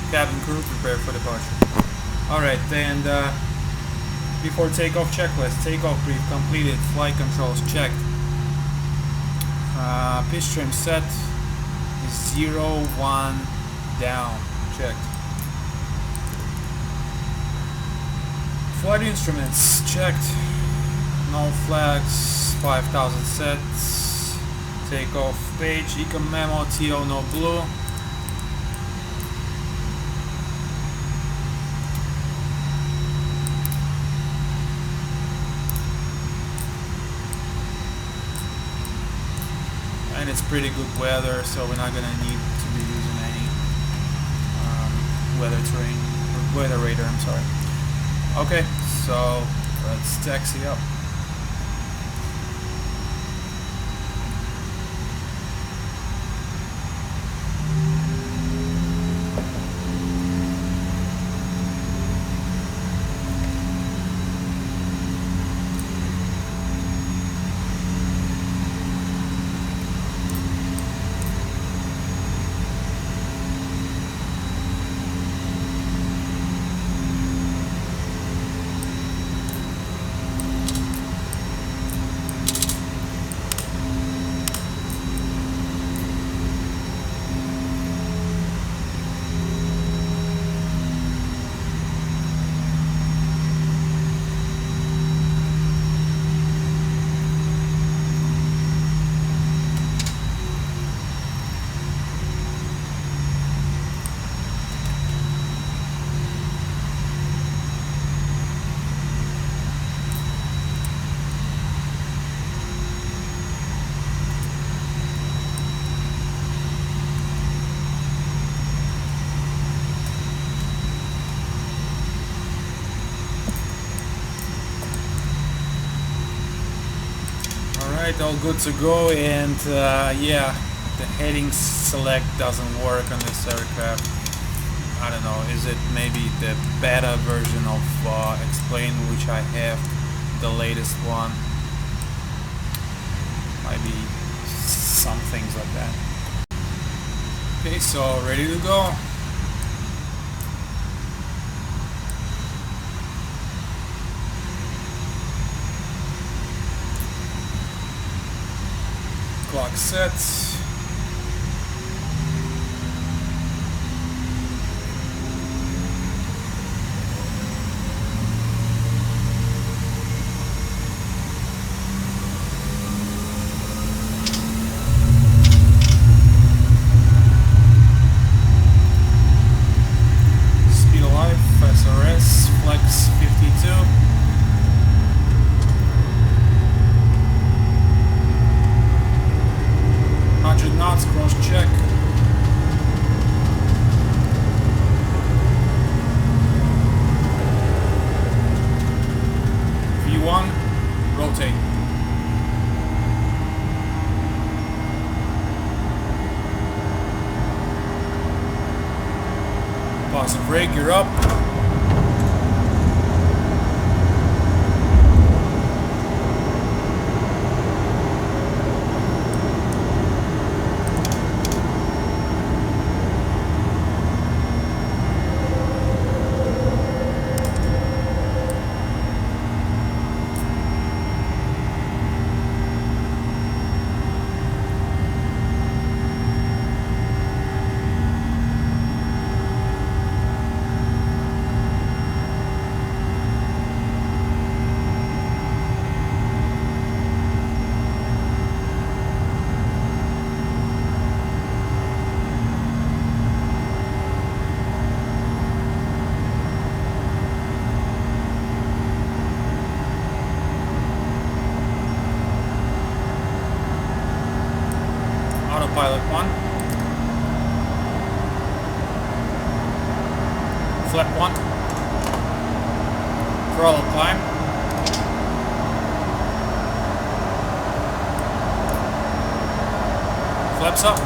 Speaker 1: Cabin crew, prepare for departure. Alright, and before takeoff checklist, takeoff brief completed, flight controls checked. Pitch trim set is 0, 1, down, checked. Flight instruments checked, no flags, 5000 sets. Takeoff page, eco memo, TO no blue. and it's pretty good weather, so we're not gonna need to be using any weather radar, I'm sorry. Okay, so let's taxi up. Alright, all good to go, and yeah, the heading select doesn't work on this aircraft. I don't know, is it maybe the beta version of Explain, which I have, the latest one? Might be some things like that. Okay, so ready to go. Clock sets. Speed of life, SRS, flex 52. Knots, cross check. V1, rotate. Pause the brake, you're up. Autopilot 1. Flap 1. Throttle climb. Flaps up.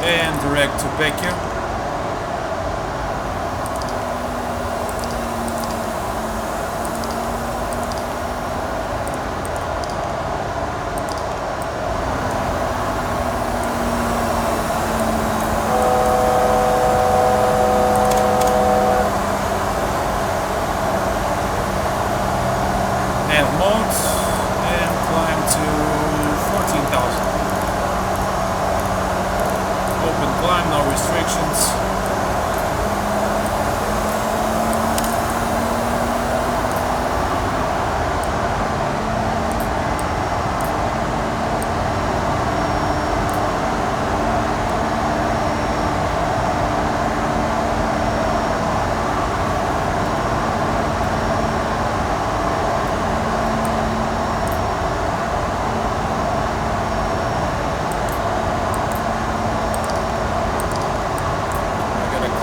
Speaker 1: And direct to Baker. mode and climb to 14,000. Open climb, no restrictions.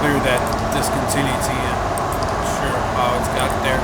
Speaker 1: That discontinuity, and not sure how it's got there.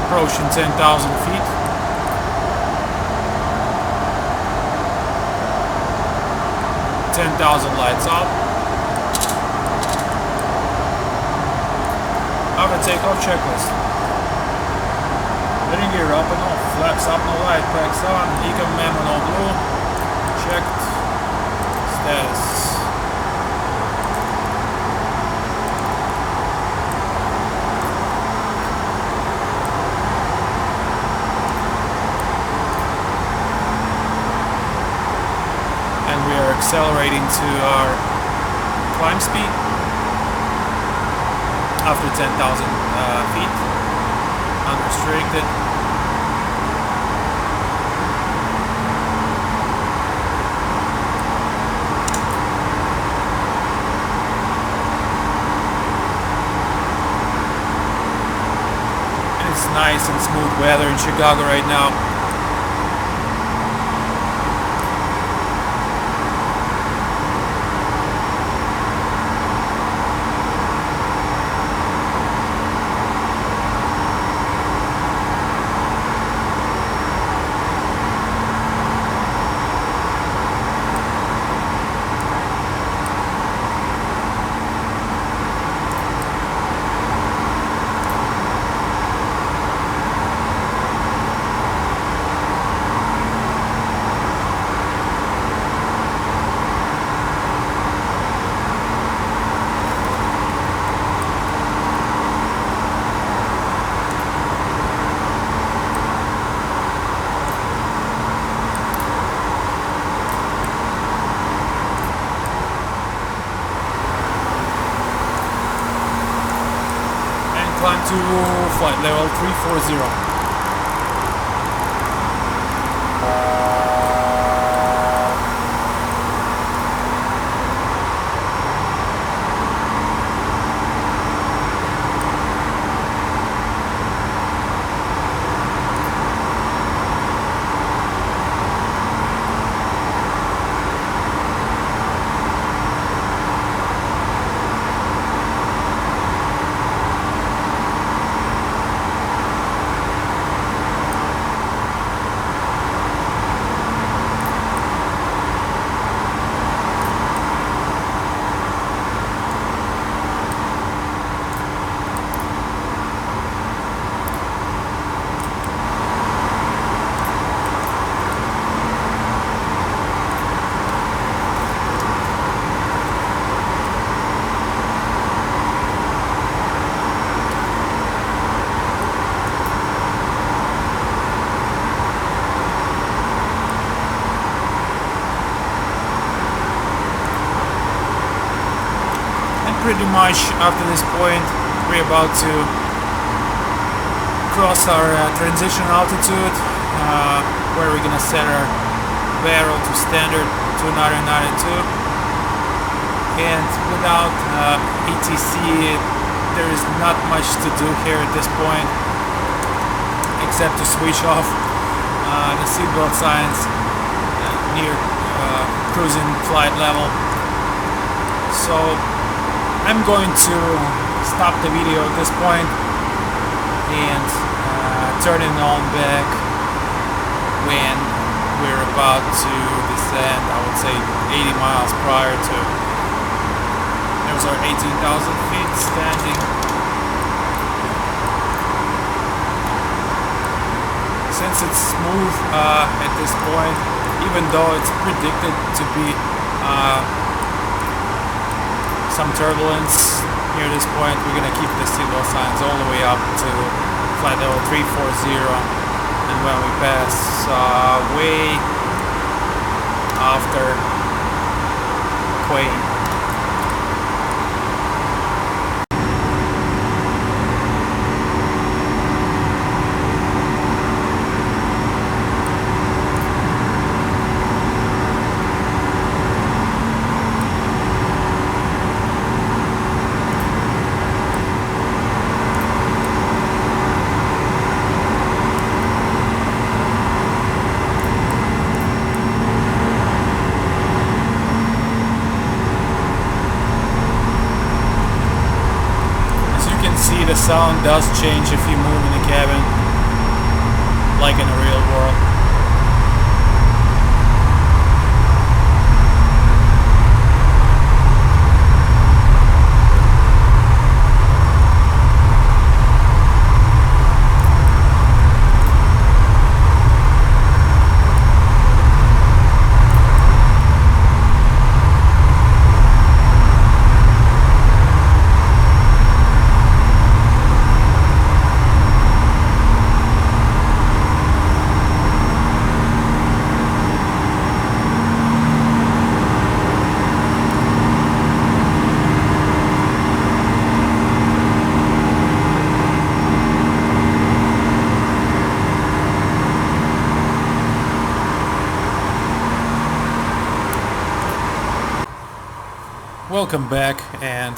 Speaker 1: Approaching 10,000 feet. Lights out. Auto takeoff checklist. Letting gear up and off. Flaps up, no light. Packs on. Ecom memo, no blue. Checked. Status. Accelerating to our climb speed after 10,000 feet, unrestricted. And it's nice and smooth weather in Chicago right now. Climb to flight level 340. Pretty much after this point we're about to cross our transition altitude. where we're gonna set our barrel to standard 292, and without ATC there is not much to do here at this point except to switch off the seatbelt signs near cruising flight level. So I'm going to stop the video at this point and turn it on back when we're about to descend, I would say 80 miles prior to. There's our 18,000 feet standing. Since it's smooth at this point, even though it's predicted to be some turbulence near this point, we're gonna keep the seatbelt signs all the way up to flight level 340, and when we pass way after Quay. The sound does change if you move in the cabin, like in the real world. Welcome back, and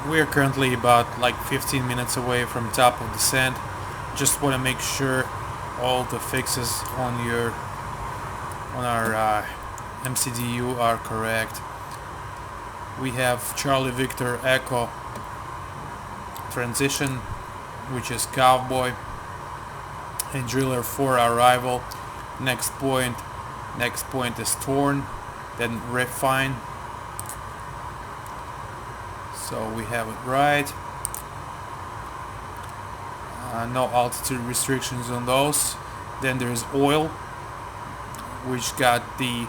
Speaker 1: we're currently about like 15 minutes away from top of descent. Just want to make sure all the fixes on our MCDU are correct. We have Charlie Victor Echo transition, which is cowboy, and driller for arrival. Next point is torn, then refine. So we have it right. No altitude restrictions on those. Then there's oil, which got the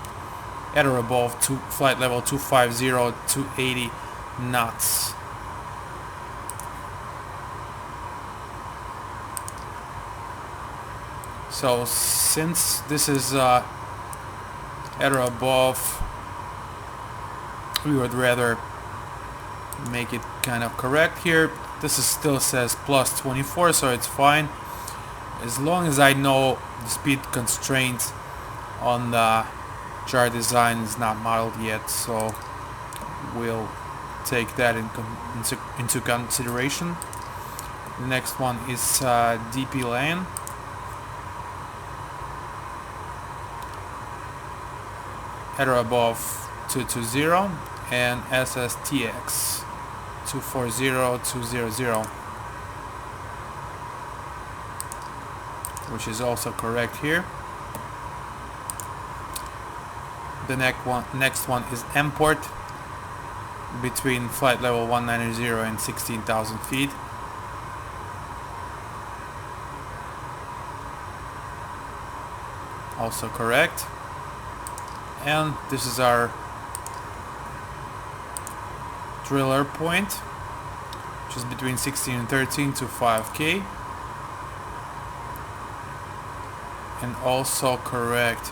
Speaker 1: at or above flight level 250, 280 knots. So since this is at or above, we would rather make it kind of correct here. This is still says plus 24, so it's fine as long as I know the speed constraint on the Jardesign is not modeled yet, so we'll take that into consideration. The next one is DP lane. At or above 220, and SSTX 240200, which is also correct here. The next one is import between flight level 190 and 16,000 feet. Also correct. And this is our driller point, which is between 16 and 13 to 5K, and also correct.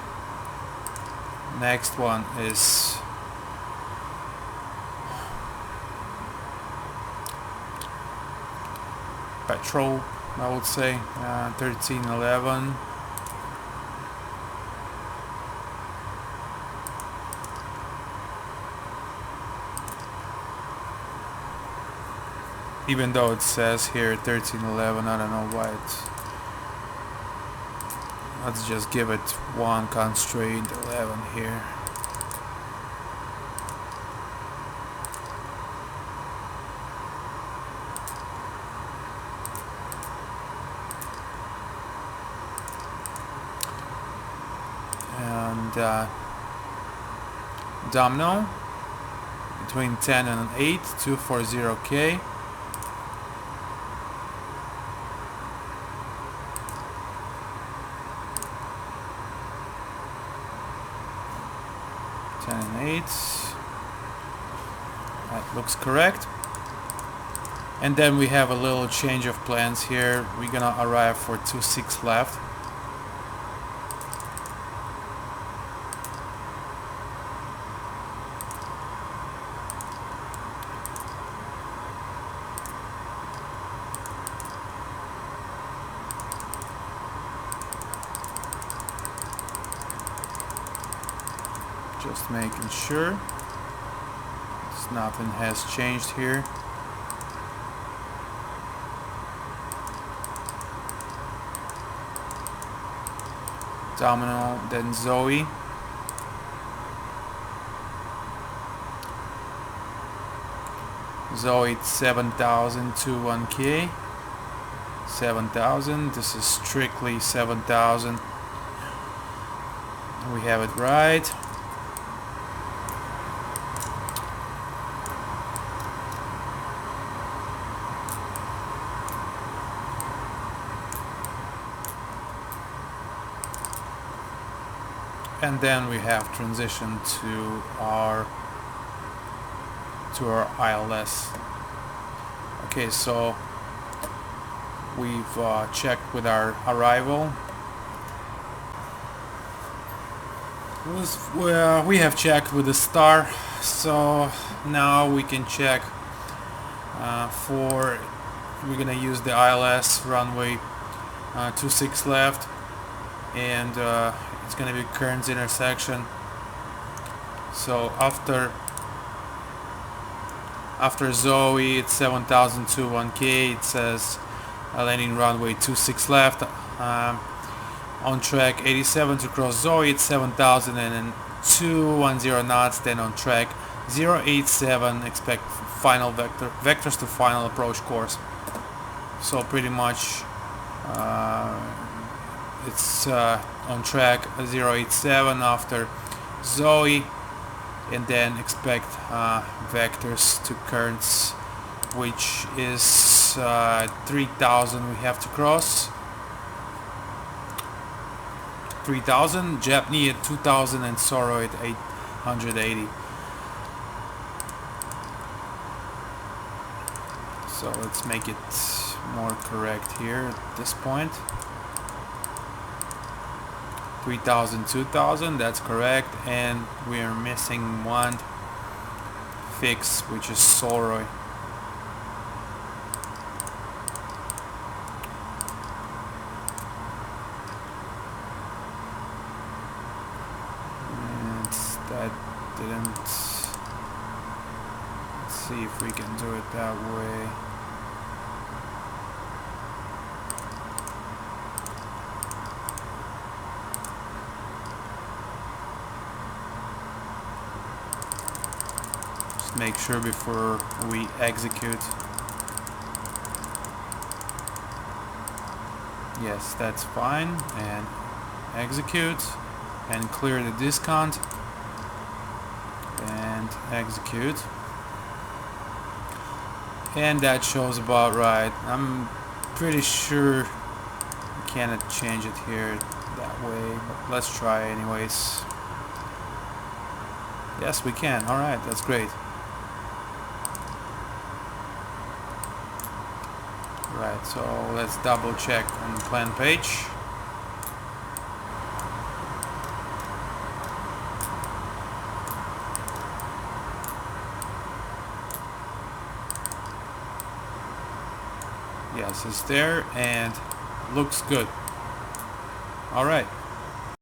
Speaker 1: Next one is petrol, I would say 1311, even though it says here 1311. I don't know why it's... Let's just give it one constraint 11 here. And domino between 10 and 8, 240K. That looks correct. And then we have a little change of plans here. We're gonna arrive for 26 left. Just making sure nothing has changed here. Domino, then Zoe. Zoe 7,000 to 1K. 7,000. This is strictly 7,000. We have it right. And then we have transitioned to our ILS. Okay, so we've checked with our arrival. We have checked with the star, so now we can check for, we're gonna use the ILS runway 26 left, and it's gonna be Kearns intersection. So after Zoe, it's 7,000 to 1K. It says landing runway 26 left. On track 87 to cross Zoe, it's 7,000 and then 210 knots. Then on track 087, expect final vectors to final approach course. So pretty much it's on track 087 after Zoe, and then expect vectors to Kearns, which is 3,000 we have to cross. 3,000, Japni at 2,000 and Soro at 880. So let's make it more correct here at this point. 3,000, 2,000, that's correct, and we are missing one fix, which is Solroy. And that didn't... Let's see if we can do it that way. Make sure before we execute. Yes, that's fine. And execute and clear the discount and execute, and that shows about right. I'm pretty sure we cannot change it here that way, but let's try anyways. Yes, we can. Alright, that's great. Right, so let's double check on the plan page. Yes, it's there and looks good. Alright.